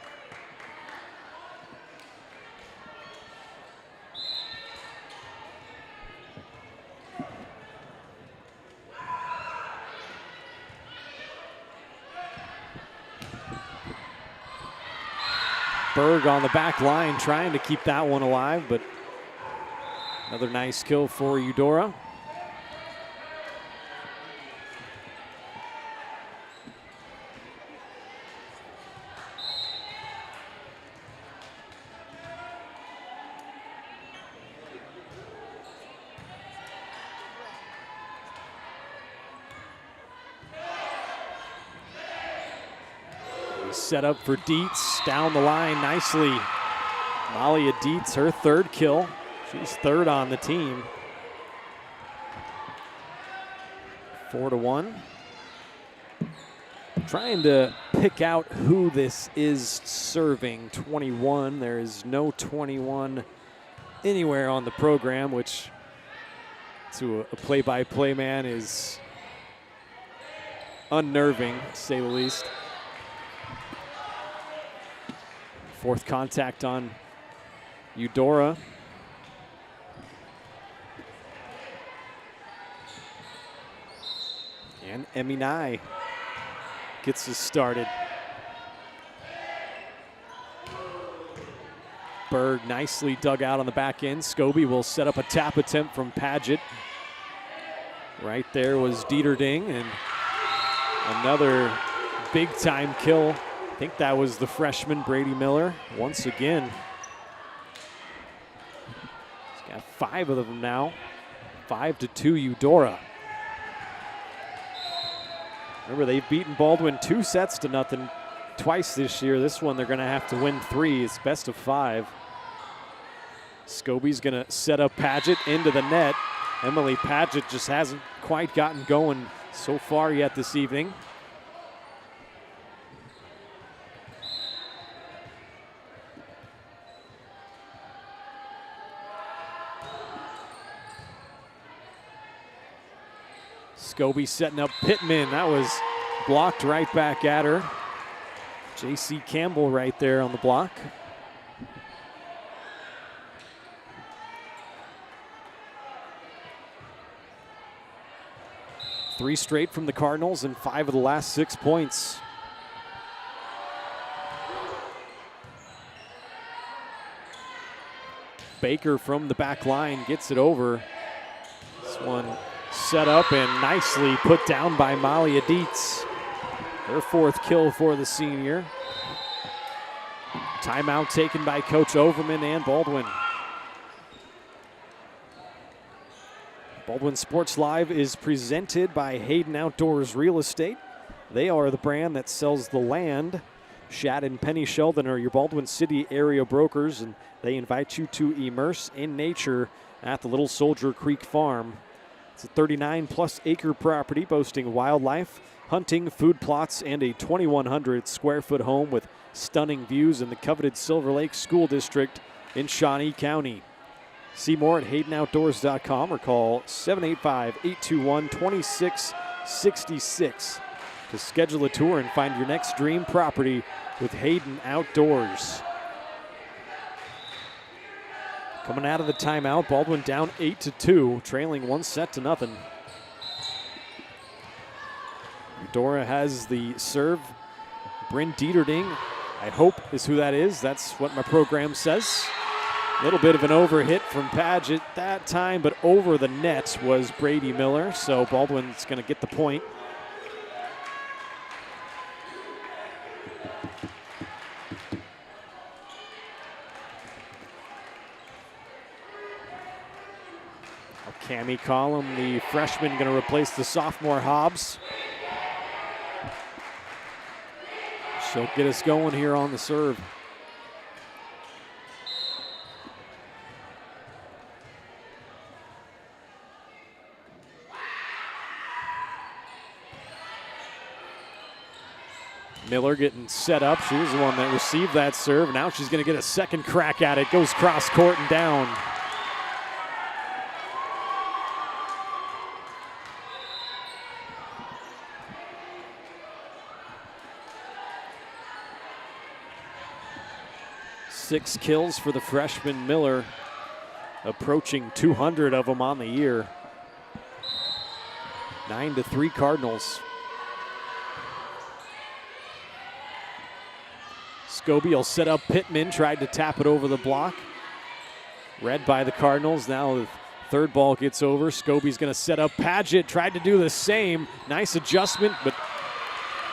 Berg on the back line trying to keep that one alive, but another nice kill for Eudora. Set up for Dietz, down the line nicely. Malia Dietz, her 3rd kill. She's 3rd on the team. 4-1. Trying to pick out who this is serving. 21. There is no 21 anywhere on the program, which to a play-by-play man is unnerving, to say the least. Fourth contact on Eudora. And Emmy Nye gets us started. Berg nicely dug out on the back end. Scobie will set up a tap attempt from Paget. Right there was Dieterding, and another big-time kill. I think that was the freshman Brady Miller once again. He's got 5 of them now. 5-2 Eudora. Remember, they've beaten Baldwin 2-0 twice this year. This one they're going to have to win 3. It's best of 5. Scobie's going to set up Paget into the net. Emily Paget just hasn't quite gotten going so far yet this evening. Scobie setting up Pittman. That was blocked right back at her. J.C. Campbell right there on the block. Three straight from the Cardinals and 5 of the last 6 points. Baker from the back line gets it over. This one set up and nicely put down by Malia Dietz. Her 4th kill for the senior. Timeout taken by Coach Overman and Baldwin. Baldwin Sports Live is presented by Hayden Outdoors Real Estate. They are the brand that sells the land. Shad and Penny Sheldon are your Baldwin City area brokers, and they invite you to immerse in nature at the Little Soldier Creek Farm. It's a 39-plus acre property boasting wildlife, hunting, food plots, and a 2,100 square foot home with stunning views in the coveted Silver Lake School District in Shawnee County. See more at HaydenOutdoors.com or call 785-821-2666 to schedule a tour and find your next dream property with Hayden Outdoors. Coming out of the timeout, Baldwin down 8-2, trailing 1-0. Eudora has the serve. Bryn Dieterding, I hope is who that is. That's what my program says. A little bit of an overhit from Paget that time, but over the net was Brady Miller, so Baldwin's going to get the point. Cami Collum, the freshman, going to replace the sophomore Hobbs. She'll get us going here on the serve. Miller getting set up. She was the one that received that serve. Now she's going to get a second crack at it. Goes cross court and down. Six kills for the freshman Miller, approaching 200 of them on the year. 9-3 Cardinals. Scobie will set up Pittman, tried to tap it over the block. Read by the Cardinals. Now the third ball gets over. Scobie's going to set up Paget, tried to do the same. Nice adjustment, but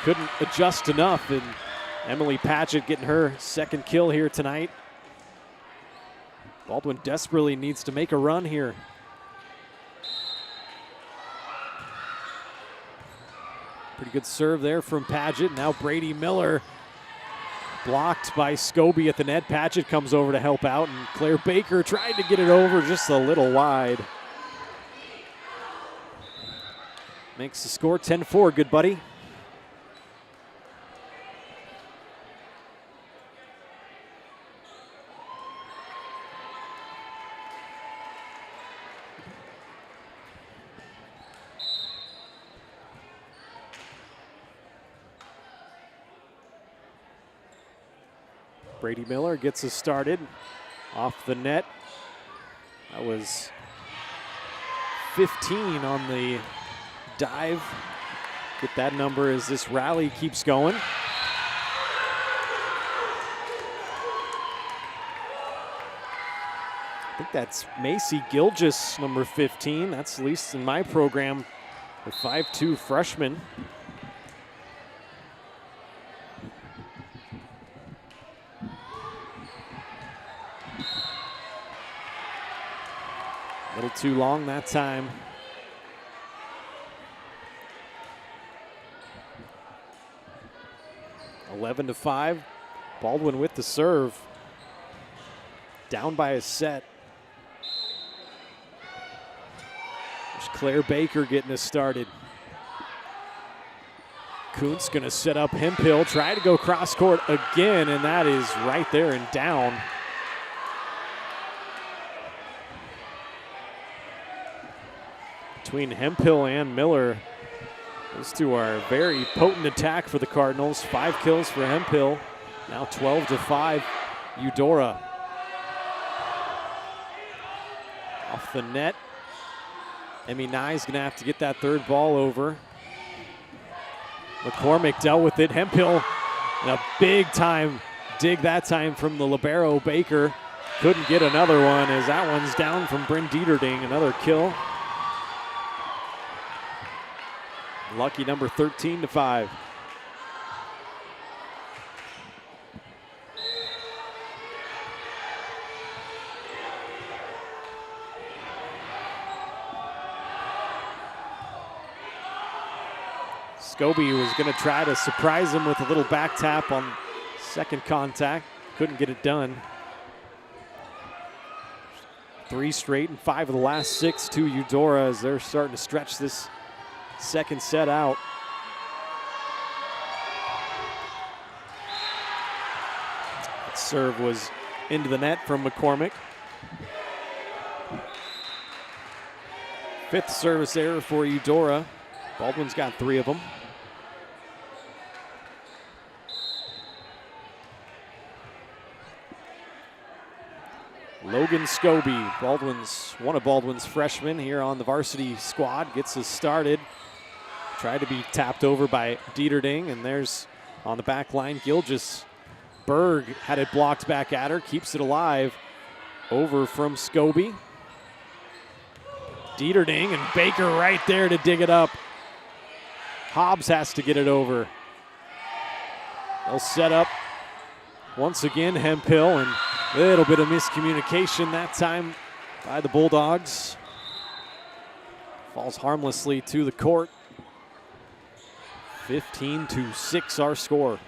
couldn't adjust enough. And Emily Paget getting her second kill here tonight. Baldwin desperately needs to make a run here. Pretty good serve there from Paget. Now Brady Miller blocked by Scobie at the net. Paget comes over to help out, and Claire Baker tried to get it over just a little wide. Makes the score 10-4, good buddy. Brady Miller gets us started off the net. That was 15 on the dive. Get that number as this rally keeps going. I think that's Macy Gilgis, number 15. That's at least in my program, the 5'2" freshman. A little too long that time. (11-5). Baldwin with the serve. Down by a set. There's Claire Baker getting us started. Kuntz going to set up Hemphill. Try to go cross court again, and that is right there and down. Between Hemphill and Miller, those two are a very potent attack for the Cardinals. 5 kills for Hemphill. Now 12-5, Eudora. Off the net. Emmy Nye's gonna have to get that third ball over. McCormick dealt with it. Hemphill, and a big time dig that time from the libero Baker. Couldn't get another one as that one's down from Bryn Dieterding. Another kill. Lucky number 13-5. Scobie was going to try to surprise him with a little back tap on second contact. Couldn't get it done. 3 straight and 5 of the last 6 to Eudora as they're starting to stretch this second set out. That serve was into the net from McCormick. 5th service error for Eudora. Baldwin's got 3 of them. Logan Scobie, one of Baldwin's freshmen here on the varsity squad, gets us started. Tried to be tapped over by Dieterding, and there's on the back line, Gilgis. Berg had it blocked back at her, keeps it alive. Over from Scobie. Dieterding and Baker right there to dig it up. Hobbs has to get it over. They'll set up once again Hemphill, and a little bit of miscommunication that time by the Bulldogs. Falls harmlessly to the court. 15-6 our score.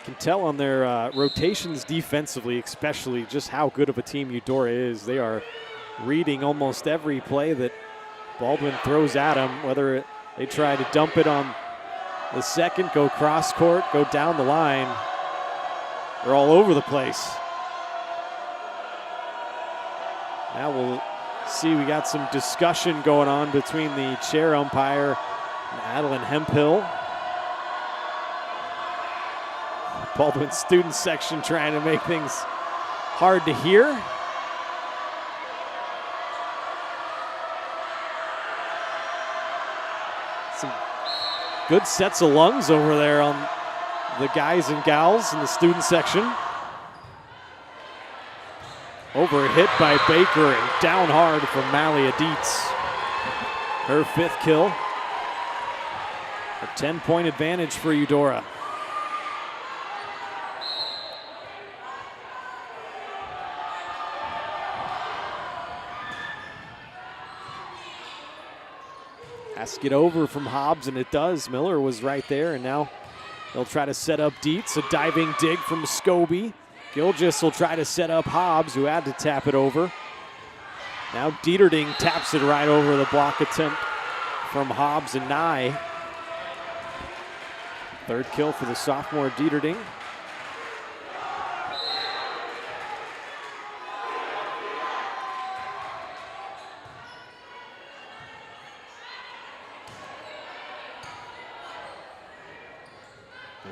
Can tell on their rotations defensively, especially, just how good of a team Eudora is. They are reading almost every play that Baldwin throws at them, whether they try to dump it on the second, go cross court, go down the line. They're all over the place. Now we'll see, we got some discussion going on between the chair umpire and Adeline Hemphill. Baldwin student section trying to make things hard to hear. Some good sets of lungs over there on the guys and gals in the student section. Overhit by Baker and down hard from Malia Dietz. Her 5th kill. A 10-point advantage for Eudora. Has to get over from Hobbs, and it does. Miller was right there, and now they'll try to set up Dietz. A diving dig from Scobie. Gilgis will try to set up Hobbs, who had to tap it over. Now Dieterding taps it right over the block attempt from Hobbs and Nye. 3rd kill for the sophomore Dieterding.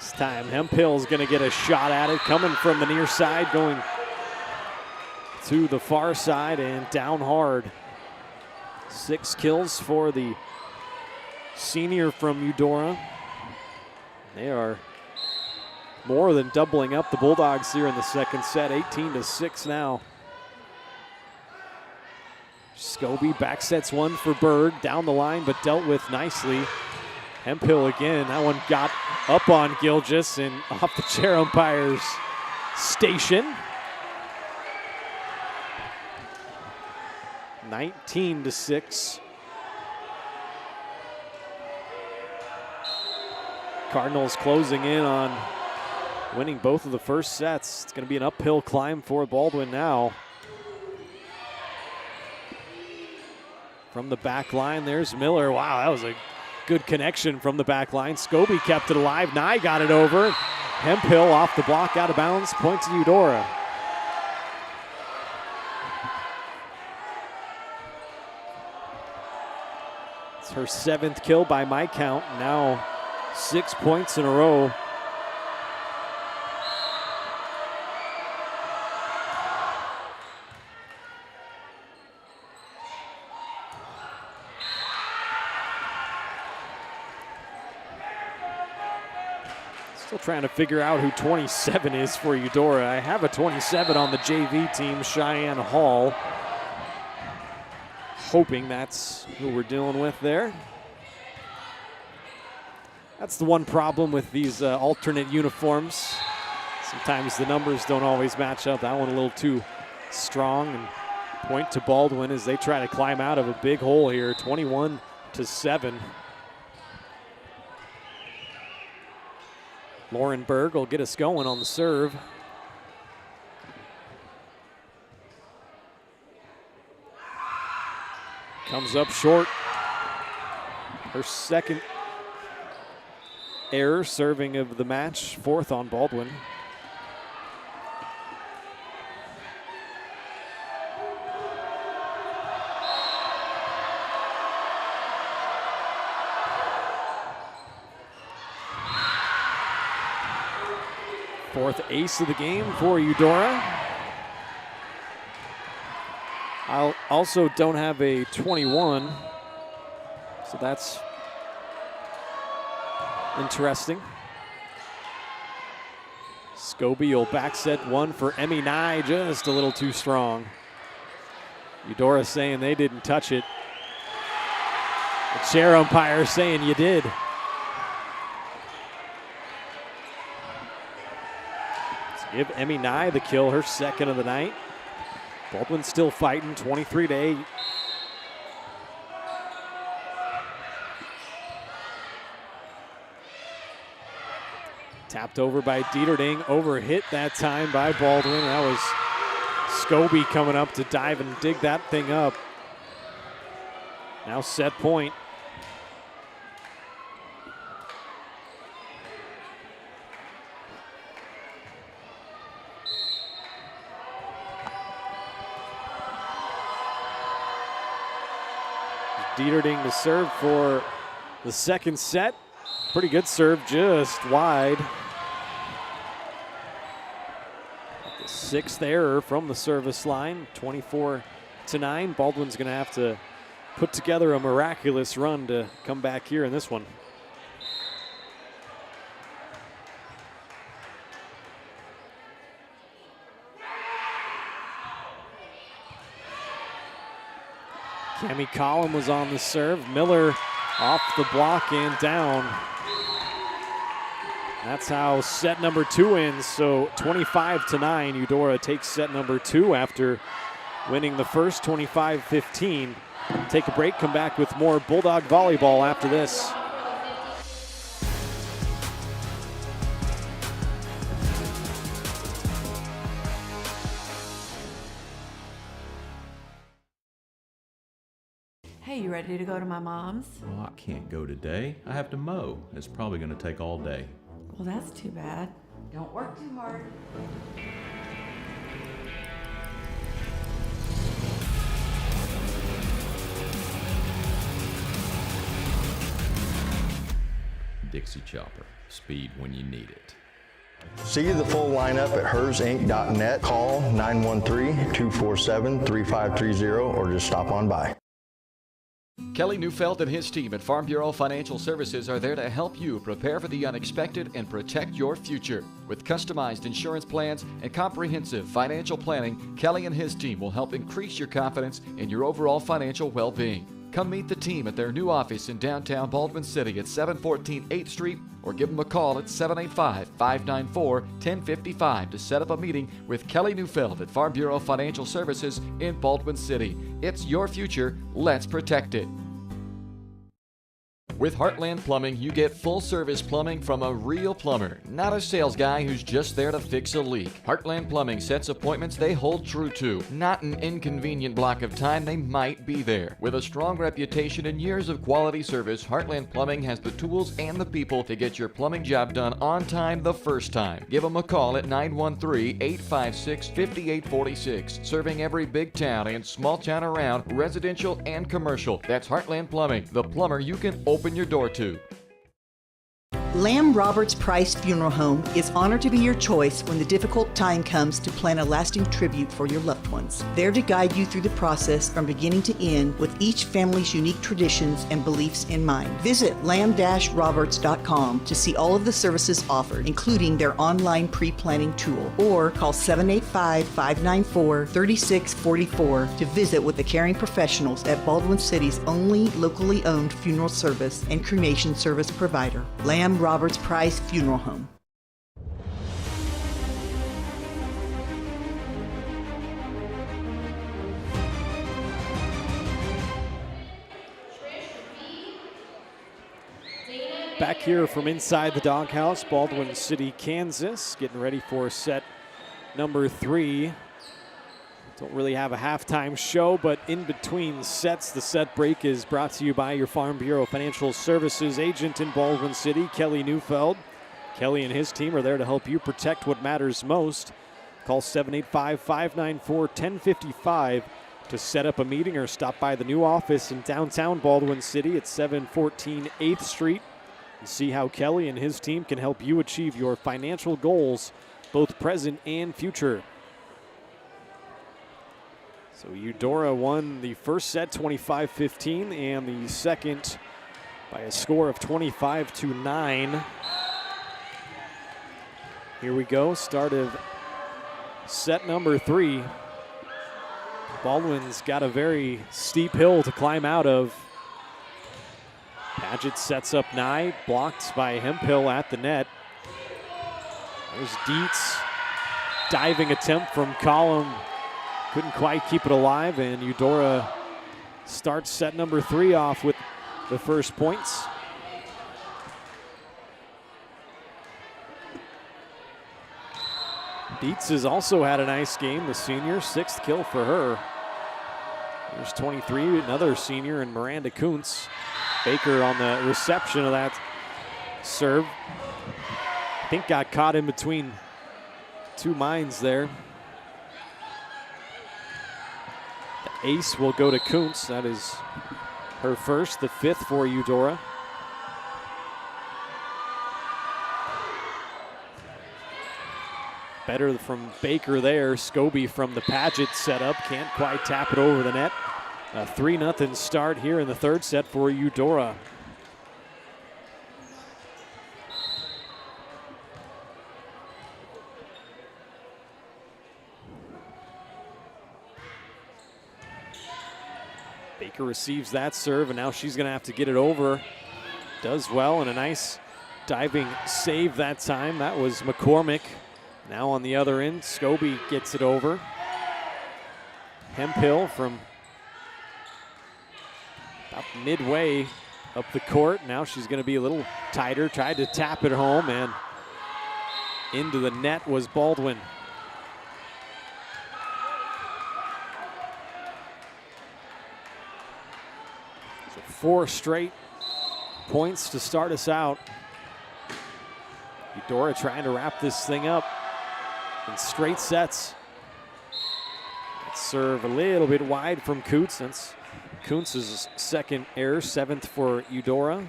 This time Hemphill's going to get a shot at it, coming from the near side, going to the far side and down hard. 6 kills for the senior from Eudora. They are more than doubling up the Bulldogs here in the second set, 18-6 now. Scobie back sets one for Berg, down the line, but dealt with nicely. Hemphill again, that one got up on Gilgis and off the chair umpire's station. 19-6. Cardinals closing in on winning both of the first sets. It's going to be an uphill climb for Baldwin now. From the back line, there's Miller. Wow, that was a good connection from the back line. Scobie kept it alive. Nye got it over. Hemphill off the block, out of bounds. Point to Eudora. It's her 7th kill by my count. Now 6 points in a row. Still trying to figure out who 27 is for Eudora. I have a 27 on the JV team, Cheyenne Hall. Hoping that's who we're dealing with there. That's the one problem with these alternate uniforms. Sometimes the numbers don't always match up. That one a little too strong. And point to Baldwin as they try to climb out of a big hole here, 21-7. Lauren Berg will get us going on the serve. Comes up short. Her second error serving of the match, 4th on Baldwin. Fourth ace of the game for Eudora. I also don't have a 21, so that's interesting. Scobie will back set one for Emmy Nye, just a little too strong. Eudora saying they didn't touch it. The chair umpire saying you did. Give Emmy Nye the kill, her 2nd of the night. Baldwin still fighting, 23-8. Tapped over by Dieterding, overhit that time by Baldwin. That was Scobie coming up to dive and dig that thing up. Now set point. Dieterding to serve for the second set. Pretty good serve, just wide. The 6th error from the service line, 24-9. Baldwin's going to have to put together a miraculous run to come back here in this one. Cami Collin was on the serve. Miller off the block and down. That's how set number 2 ends. So 25-9, Eudora takes set number 2 after winning the first 25-15. Take a break, come back with more Bulldog volleyball after this. Hey, you ready to go to my mom's? Well, I can't go today. I have to mow. It's probably going to take all day. Well, that's too bad. Don't work too hard. Dixie Chopper. Speed when you need it. See the full lineup at hersinc.net. Call 913-247-3530 or just stop on by. Kelly Neufeld and his team at Farm Bureau Financial Services are there to help you prepare for the unexpected and protect your future. With customized insurance plans and comprehensive financial planning, Kelly and his team will help increase your confidence in your overall financial well-being. Come meet the team at their new office in downtown Baldwin City at 714 8th Street or give them a call at 785-594-1055 to set up a meeting with Kelly Neufeld at Farm Bureau Financial Services in Baldwin City. It's your future. Let's protect it. With Heartland Plumbing, you get full-service plumbing from a real plumber, not a sales guy who's just there to fix a leak. Heartland Plumbing sets appointments they hold true to, not an inconvenient block of time they might be there. With a strong reputation and years of quality service, Heartland Plumbing has the tools and the people to get your plumbing job done on time the first time. Give them a call at 913-856-5846, serving every big town and small town around, residential and commercial. That's Heartland Plumbing, the plumber you can open your door to. Lamb Roberts Price Funeral Home is honored to be your choice when the difficult time comes to plan a lasting tribute for your loved ones. There to guide you through the process from beginning to end with each family's unique traditions and beliefs in mind. Visit lamb-roberts.com to see all of the services offered, including their online pre-planning tool, or call 785-594-3644 to visit with the caring professionals at Baldwin City's only locally owned funeral service and cremation service provider, Lamb Roberts Price Funeral Home. Back here from inside the doghouse, Baldwin City, Kansas, getting ready for set number 3. Don't really have a halftime show, but in between sets, the set break is brought to you by your Farm Bureau Financial Services agent in Baldwin City, Kelly Neufeld. Kelly and his team are there to help you protect what matters most. Call 785-594-1055 to set up a meeting or stop by the new office in downtown Baldwin City at 714 8th Street and see how Kelly and his team can help you achieve your financial goals, both present and future. So Eudora won the first set 25-15 and the second by a score of 25-9. Here we go, start of set number 3. Baldwin's got a very steep hill to climb out of. Paget sets up Nye, blocked by Hemphill at the net. There's Dietz, diving attempt from Collum. Couldn't quite keep it alive, and Eudora starts set number 3 off with the first points. Dietz has also had a nice game, the senior, 6th kill for her. There's 23, another senior, and Miranda Kuntz. Baker on the reception of that serve. I think got caught in between two minds there. The ace will go to Kuntz. That is her first, the 5th for Eudora. Better from Baker there. Scobie from the Paget setup. Can't quite tap it over the net. A 3-0 start here in the third set for Eudora. Baker receives that serve, and now she's going to have to get it over. Does well, and a nice diving save that time. That was McCormick. Now on the other end, Scobie gets it over. Hemphill from about midway up the court. Now she's going to be a little tighter. Tried to tap it home, and into the net was Baldwin. So 4 straight points to start us out. Eudora trying to wrap this thing up in straight sets. That serve a little bit wide from Kuntz. That's Kuntz's second error, 7th for Eudora.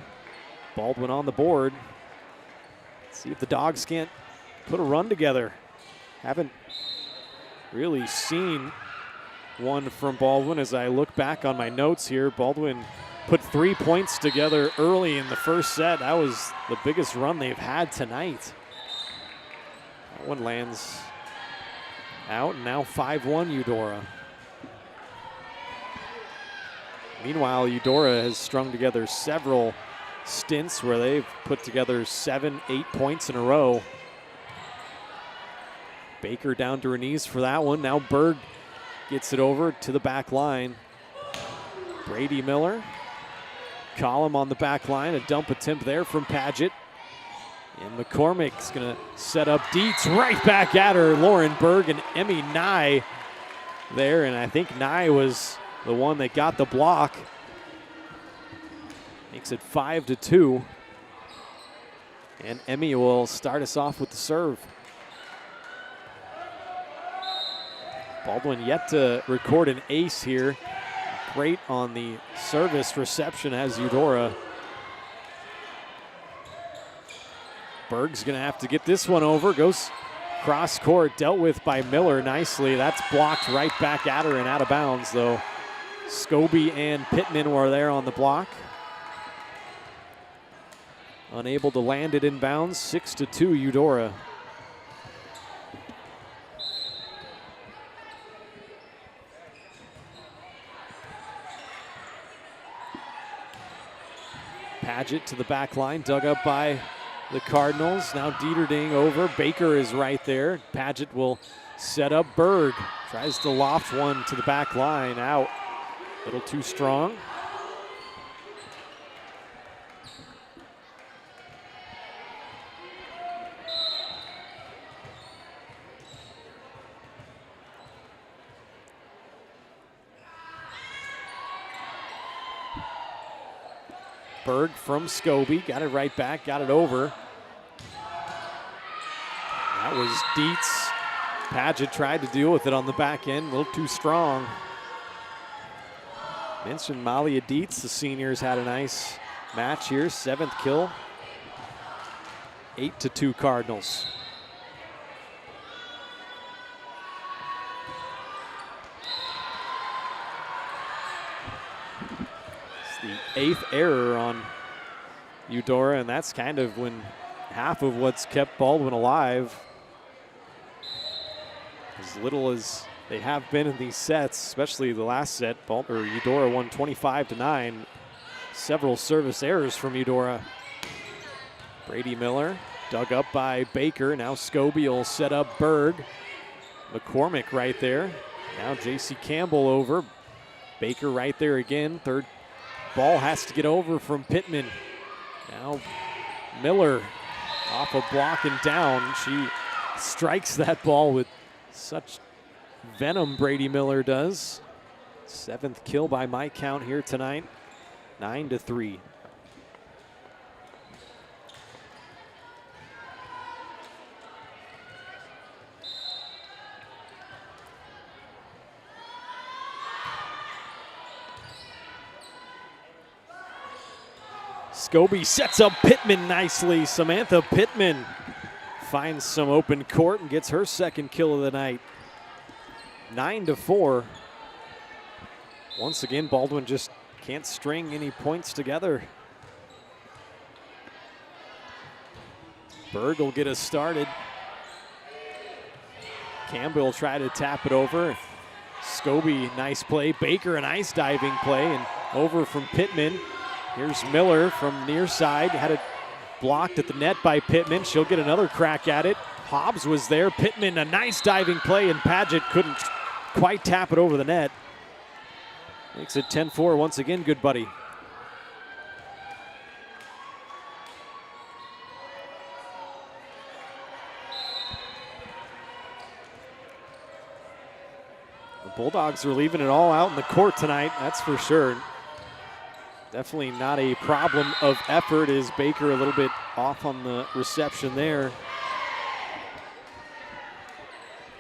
Baldwin on the board. See if the Dogs can't put a run together. Haven't really seen one from Baldwin as I look back on my notes here. Baldwin put 3 points together early in the first set. That was the biggest run they've had tonight. That one lands out, and now 5-1 Eudora. Meanwhile, Eudora has strung together several stints where they've put together 7, 8 points in a row. Baker down to her knees for that one. Now Berg gets it over to the back line. Brady Miller. Collum on the back line. A dump attempt there from Paget. And McCormick's going to set up Dietz right back at her. Lauren Berg and Emmy Nye there. And I think Nye was the one that got the block. Makes it 5-2. And Emmy will start us off with the serve. Baldwin yet to record an ace here. Great on the service reception as Eudora. Berg's gonna have to get this one over. Goes cross court, dealt with by Miller nicely. That's blocked right back at her and out of bounds though. Scobie and Pittman were there on the block. Unable to land it in bounds. 6-2 Eudora. Paget to the back line, dug up by the Cardinals. Now Dieterding over. Baker is right there. Paget will set up Berg. Tries to loft one to the back line. Out. A little too strong. Berg from Scobie, got it right back, got it over. That was Dietz. Paget tried to deal with it on the back end, a little too strong. Mentioned Malia Dietz, the seniors had a nice match here, 7th kill. 8-2 Cardinals. The 8th error on Eudora, and that's kind of when half of what's kept Baldwin alive. As little as they have been in these sets, especially the last set, Eudora won 25-9. Several service errors from Eudora. Brady Miller dug up by Baker. Now Scobie will set up Berg. McCormick right there. Now J.C. Campbell over. Baker right there again. Third ball has to get over from Pittman. Now Miller off a block and down. She strikes that ball with such venom, Brady Miller does. 7th kill by my count here tonight. 9-3. Scobie sets up Pittman nicely. Samantha Pittman finds some open court and gets her 2nd kill of the night. 9-4. Once again, Baldwin just can't string any points together. Berg will get us started. Campbell will try to tap it over. Scobie, nice play. Baker, a nice diving play, and over from Pittman. Here's Miller from near side. Had it blocked at the net by Pittman. She'll get another crack at it. Hobbs was there. Pittman, a nice diving play, and Paget couldn't quite tap it over the net. Makes it 10-4 once again, good buddy. The Bulldogs are leaving it all out in the court tonight, that's for sure. Definitely not a problem of effort. Is Baker a little bit off on the reception there.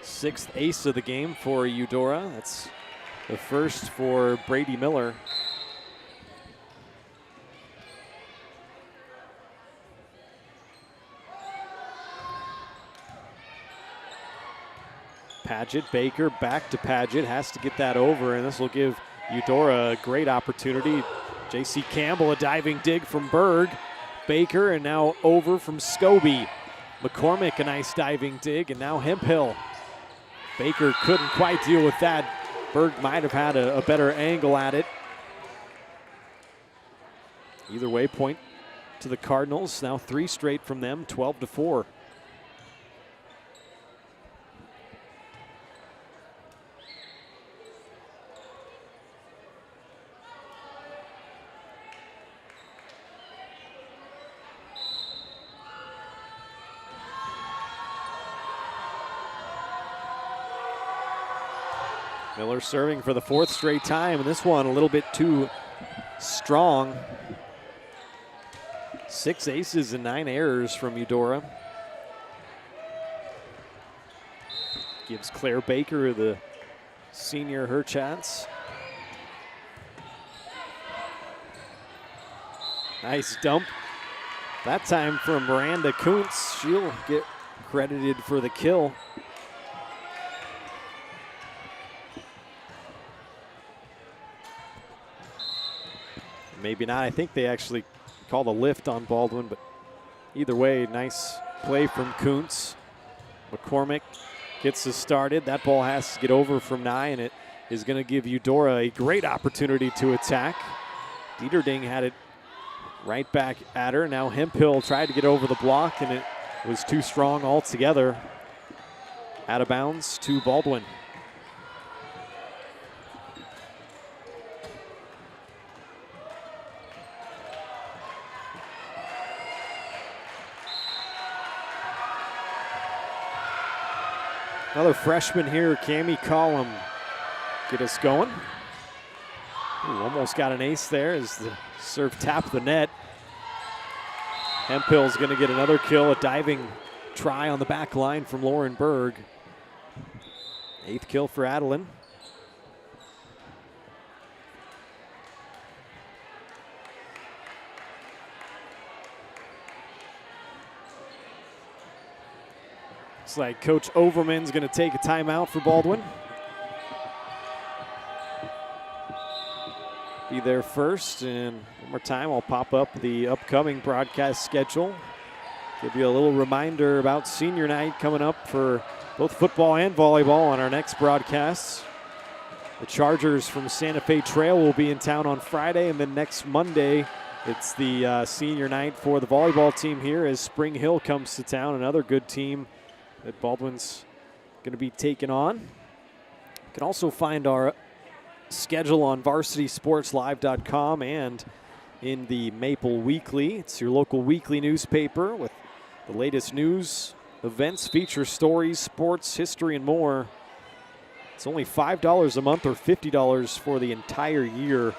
6th ace of the game for Eudora. That's the first for Brady Miller. Paget, Baker, back to Paget, has to get that over, and this will give Eudora a great opportunity. J.C. Campbell, a diving dig from Berg. Baker, and now over from Scobie. McCormick, a nice diving dig, and now Hemphill. Baker couldn't quite deal with that. Berg might have had a better angle at it. Either way, point to the Cardinals. Now 3 straight from them, 12-4. Miller serving for the 4th straight time, and this one a little bit too strong. 6 aces and 9 errors from Eudora. Gives Claire Baker, the senior, her chance. Nice dump. That time from Miranda Kuntz. She'll get credited for the kill. Maybe not. I think they actually called a lift on Baldwin, but either way, nice play from Kuntz. McCormick gets us started. That ball has to get over from Nye, and it is going to give Eudora a great opportunity to attack. Dieterding had it right back at her. Now Hemphill tried to get over the block, and it was too strong altogether. Out of bounds to Baldwin. Another freshman here, Cami Collum, get us going. Ooh, almost got an ace there as the serve tapped the net. Hemphill's going to get another kill, a diving try on the back line from Lauren Berg. 8th kill for Adeline. Looks like Coach Overman's going to take a timeout for Baldwin. Be there first, and one more time I'll pop up the upcoming broadcast schedule. Give you a little reminder about senior night coming up for both football and volleyball on our next broadcasts. The Chargers from Santa Fe Trail will be in town on Friday, and then next Monday it's the senior night for the volleyball team here as Spring Hill comes to town, another good team that Baldwin's going to be taking on. You can also find our schedule on varsitysportslive.com and in the Maple Weekly. It's your local weekly newspaper with the latest news, events, feature stories, sports, history, and more. It's only $5 a month or $50 for the entire year.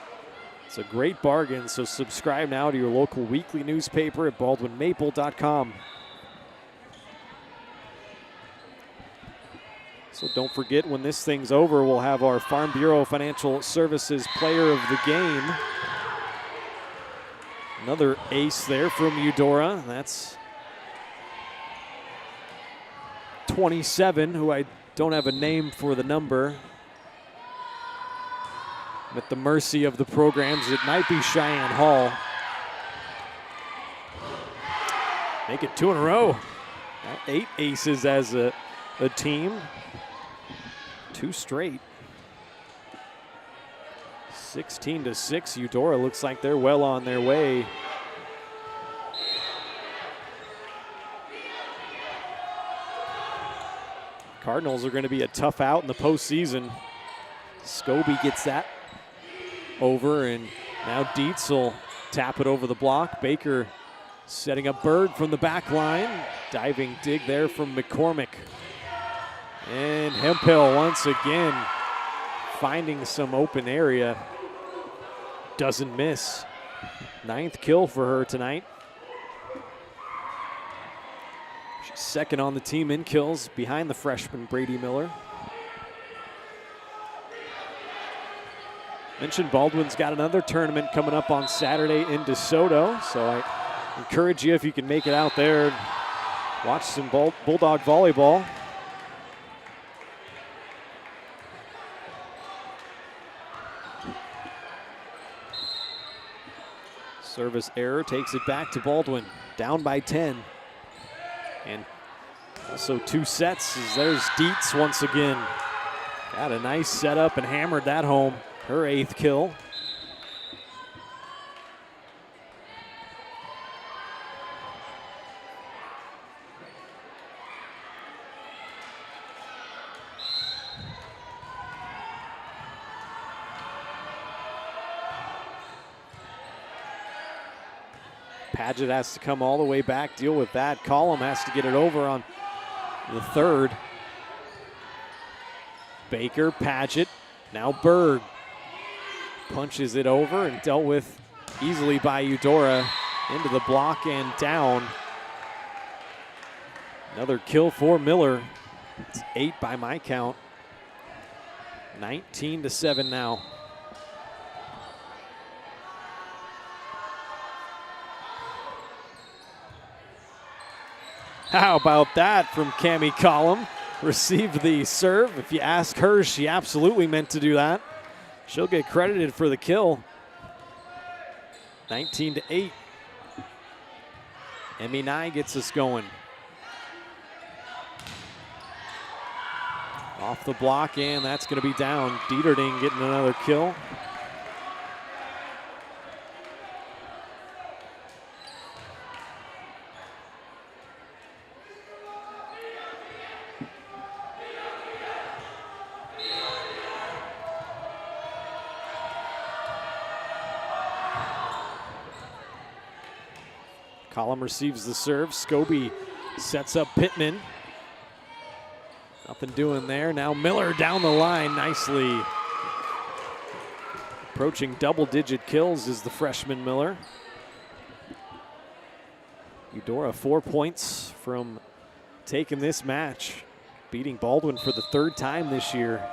It's a great bargain, so subscribe now to your local weekly newspaper at baldwinmaple.com. So don't forget, when this thing's over, we'll have our Farm Bureau Financial Services Player of the Game. Another ace there from Eudora. That's 27, who I don't have a name for the number. I'm at the mercy of the programs. It might be Cheyenne Hall. Make it 2 in a row. 8 aces as a team. 2 straight. 16-6. Eudora looks like they're well on their way. Cardinals are going to be a tough out in the postseason. Scobie gets that over, and now Dietz will tap it over the block. Baker setting up Bird from the back line. Diving dig there from McCormick. And Hemphill once again finding some open area. Doesn't miss. 9th kill for her tonight. She's second on the team in kills behind the freshman Brady Miller. Mentioned Baldwin's got another tournament coming up on Saturday in DeSoto, so I encourage you, if you can make it out there, watch some Bulldog volleyball. Service error takes it back to Baldwin. Down by 10. And also 2 sets as there's Dietz once again. Got a nice setup and hammered that home. Her 8th kill. Paget has to come all the way back, deal with that. Collum has to get it over on the 3rd. Baker, Paget, now Berg. Punches it over and dealt with easily by Eudora. Into the block and down. Another kill for Miller. It's 8 by my count. 19-7 now. How about that from Cami Collum? Received the serve. If you ask her, she absolutely meant to do that. She'll get credited for the kill. 19-8. Emmy Nye gets us going. Off the block, and that's going to be down. Dieterding getting another kill. Collum receives the serve. Scobie sets up Pittman. Nothing doing there. Now Miller down the line nicely. Approaching double-digit kills is the freshman Miller. Eudora 4 points from taking this match, beating Baldwin for the 3rd time this year.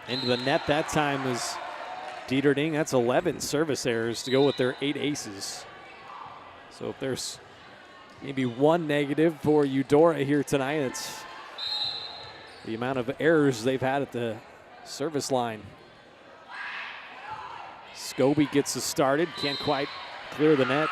Into the net that time is Dieterding. That's 11 service errors to go with their 8 aces. So if there's maybe one negative for Eudora here tonight, it's the amount of errors they've had at the service line. Scobie gets us started, can't quite clear the net.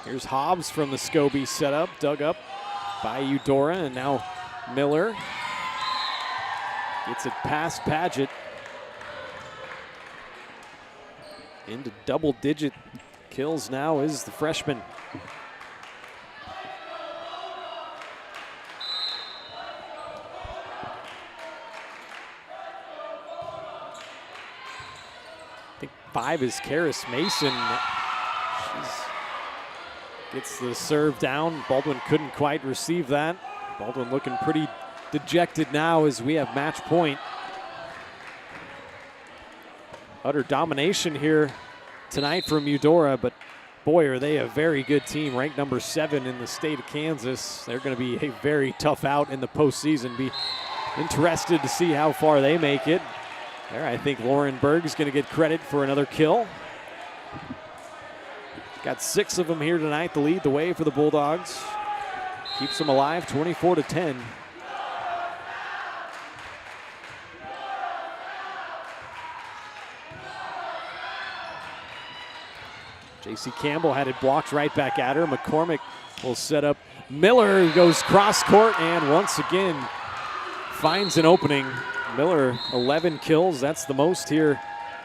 Here's Hobbs from the Scobie setup, dug up by Eudora, and now Miller gets it past Paget. Into double-digit kills now is the freshman. I think 5 is Karis Mason. Gets the serve down. Baldwin couldn't quite receive that. Baldwin looking pretty dejected now as we have match point. Utter domination here tonight from Eudora, but boy, are they a very good team, ranked number 7 in the state of Kansas. They're going to be a very tough out in the postseason. Be interested to see how far they make it. There, I think Lauren Berg is going to get credit for another kill. Got 6 of them here tonight to lead the way for the Bulldogs. Keeps them alive, 24-10. J.C. Campbell had it blocked right back at her. McCormick will set up Miller, who goes cross court and once again finds an opening. Miller, 11 kills. That's the most here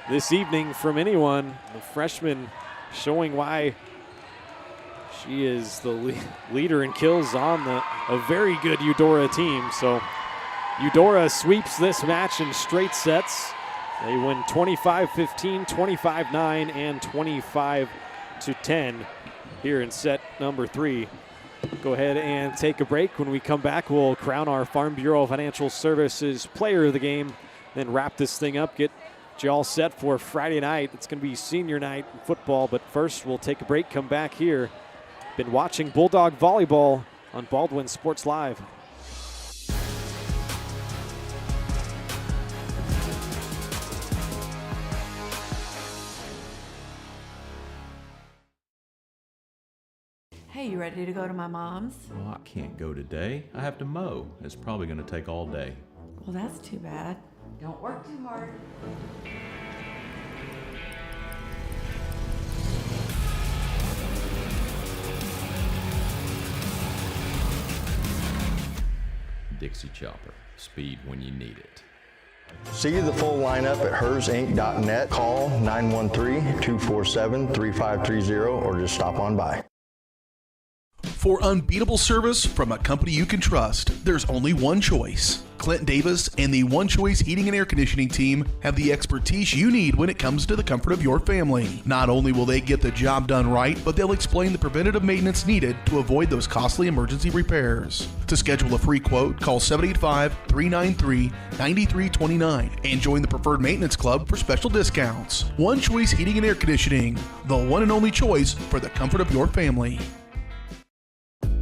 this evening from anyone. The freshman showing why she is the leader in kills on a very good Eudora team. So Eudora sweeps this match in straight sets. They win 25-15, 25-9, and 25-10 here in set number 3. Go ahead and take a break. When we come back, we'll crown our Farm Bureau Financial Services Player of the Game, then wrap this thing up, get you all set for Friday night. It's going to be senior night in football, but first we'll take a break, come back here. Been watching Bulldog volleyball on Baldwin Sports Live. Hey, you ready to go to my mom's? Well, I can't go today. I have to mow. It's probably going to take all day. Well, that's too bad. Don't work too hard. Dixie Chopper. Speed when you need it. See the full lineup at hersinc.net. Call 913-247-3530 or just stop on by. For unbeatable service from a company you can trust, there's only one choice. Clint Davis and the One Choice Heating and Air Conditioning team have the expertise you need when it comes to the comfort of your family. Not only will they get the job done right, but they'll explain the preventative maintenance needed to avoid those costly emergency repairs. To schedule a free quote, call 785-393-9329 and join the Preferred Maintenance Club for special discounts. One Choice Heating and Air Conditioning, the one and only choice for the comfort of your family.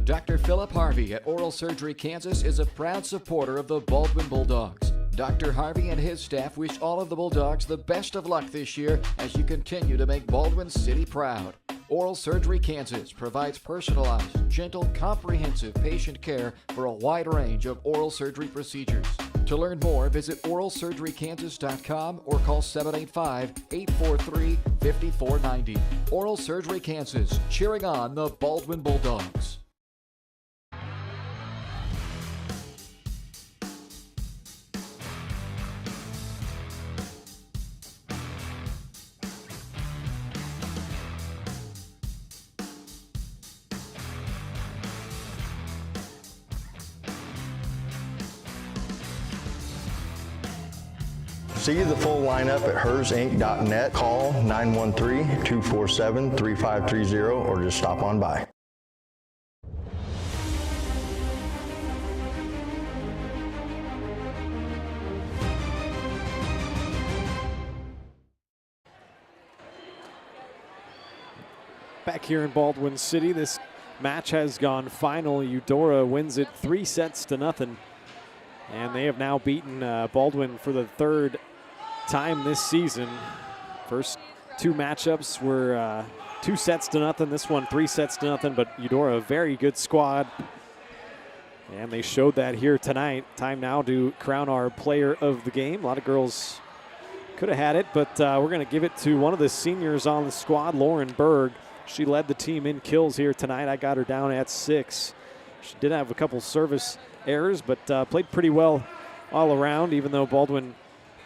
Dr. Philip Harvey at Oral Surgery Kansas is a proud supporter of the Baldwin Bulldogs. Dr. Harvey and his staff wish all of the Bulldogs the best of luck this year as you continue to make Baldwin City proud. Oral Surgery Kansas provides personalized, gentle, comprehensive patient care for a wide range of oral surgery procedures. To learn more, visit oralsurgerykansas.com or call 785-843-5490. Oral Surgery Kansas, cheering on the Baldwin Bulldogs. See the full lineup at hersinc.net. Call 913-247-3530 or just stop on by. Back here in Baldwin City, this match has gone final. Eudora wins it 3-0. And they have now beaten Baldwin for the third time this season. First two matchups were 2-0. This one 3-0. But Eudora, a very good squad. And they showed that here tonight. Time now to crown our player of the game. A lot of girls could have had it, but we're going to give it to one of the seniors on the squad, Lauren Berg. She led the team in kills here tonight. I got her down at 6. She did have a couple service errors, but played pretty well all around, even though Baldwin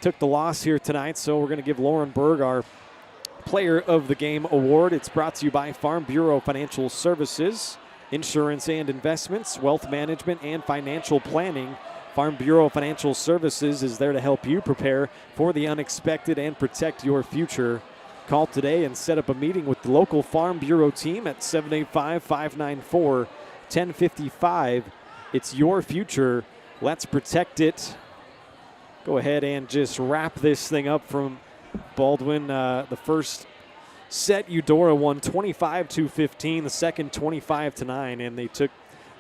took the loss here tonight. So we're going to give Lauren Berg our Player of the Game award. It's brought to you by Farm Bureau Financial Services, insurance and investments, wealth management, and financial planning. Farm Bureau Financial Services is there to help you prepare for the unexpected and protect your future. Call today and set up a meeting with the local Farm Bureau team at 785-594-1055. It's your future. Let's protect it. Go ahead and just wrap this thing up from Baldwin. The first set, Eudora won 25-15. The second, 25-9. And they took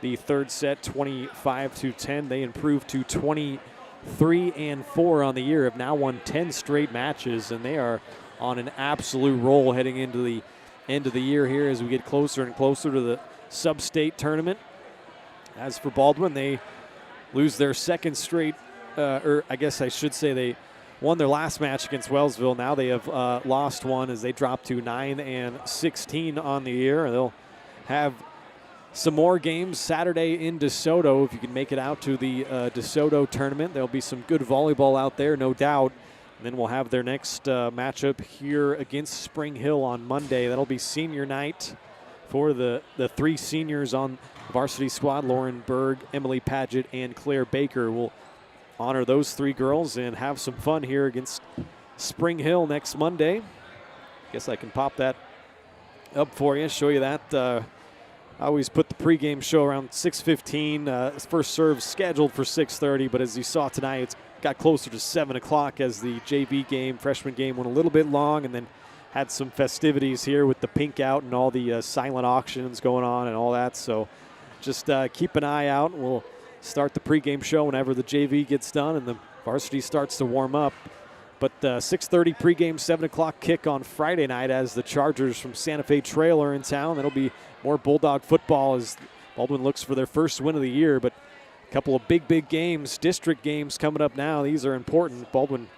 the third set, 25-10. They improved to 23-4 on the year. Have now won 10 straight matches, and they are on an absolute roll heading into the end of the year here as we get closer and closer to the sub-state tournament. As for Baldwin, they lose their second straight, or I guess I should say they won their last match against Wellsville. Now they have lost one as they drop to 9-16 on the year. They'll have some more games Saturday in DeSoto if you can make it out to the DeSoto tournament. There'll be some good volleyball out there, no doubt. And then we'll have their next matchup here against Spring Hill on Monday. That'll be senior night for the three seniors on the varsity squad. Lauren Berg, Emily Paget, and Claire Baker will honor those three girls and have some fun here against Spring Hill next Monday. Guess I can pop that up for you, show you that. I always put the pregame show around 6:15. First serve scheduled for 6:30, but as you saw tonight, it's got closer to 7 o'clock as the JV game, freshman game, went a little bit long, and then had some festivities here with the pink out and all the silent auctions going on and all that. So just keep an eye out. We'll start the pregame show whenever the JV gets done and the varsity starts to warm up. But 6:30 pregame, 7 o'clock kick on Friday night as the Chargers from Santa Fe Trail are in town. That'll be more Bulldog football as Baldwin looks for their first win of the year. But a couple of big games, district games coming up now. These are important. Baldwin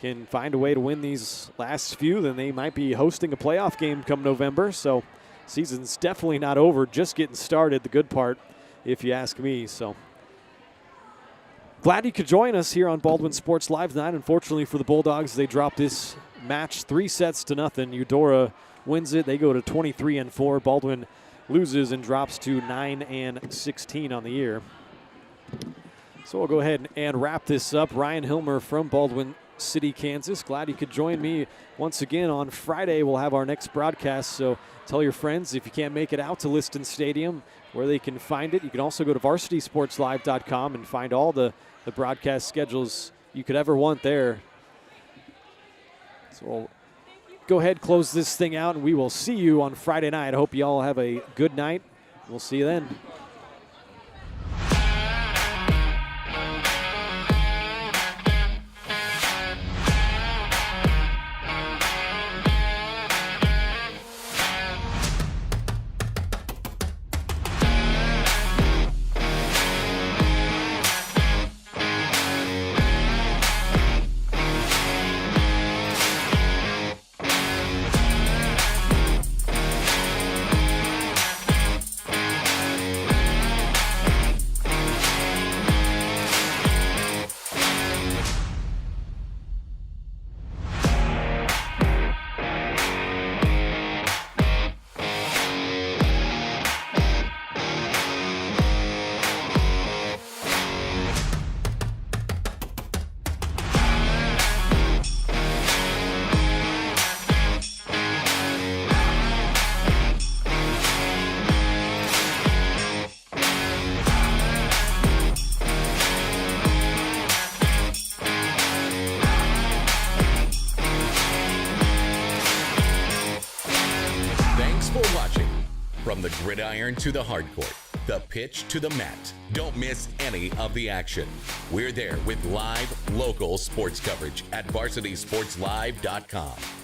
can find a way to win these last few, then they might be hosting a playoff game come November. So season's definitely not over, just getting started, the good part, if you ask me. So glad you could join us here on Baldwin Sports Live tonight. Unfortunately for the Bulldogs, they dropped this match 3-0. Eudora wins it. They go to 23-4. Baldwin loses and drops to 9-16 on the year. So we'll go ahead and wrap this up. Ryan Hilmer from Baldwin City, Kansas. Glad you could join me once again on Friday. We'll have our next broadcast, so tell your friends if you can't make it out to Liston Stadium where they can find it. You can also go to varsitysportslive.com and find all the broadcast schedules you could ever want there. So we'll go ahead, close this thing out, and we will see you on Friday night. I hope you all have a good night. We'll see you then. From the gridiron to the hardcourt, the pitch to the mat, don't miss any of the action. We're there with live, local sports coverage at varsitysportslive.com.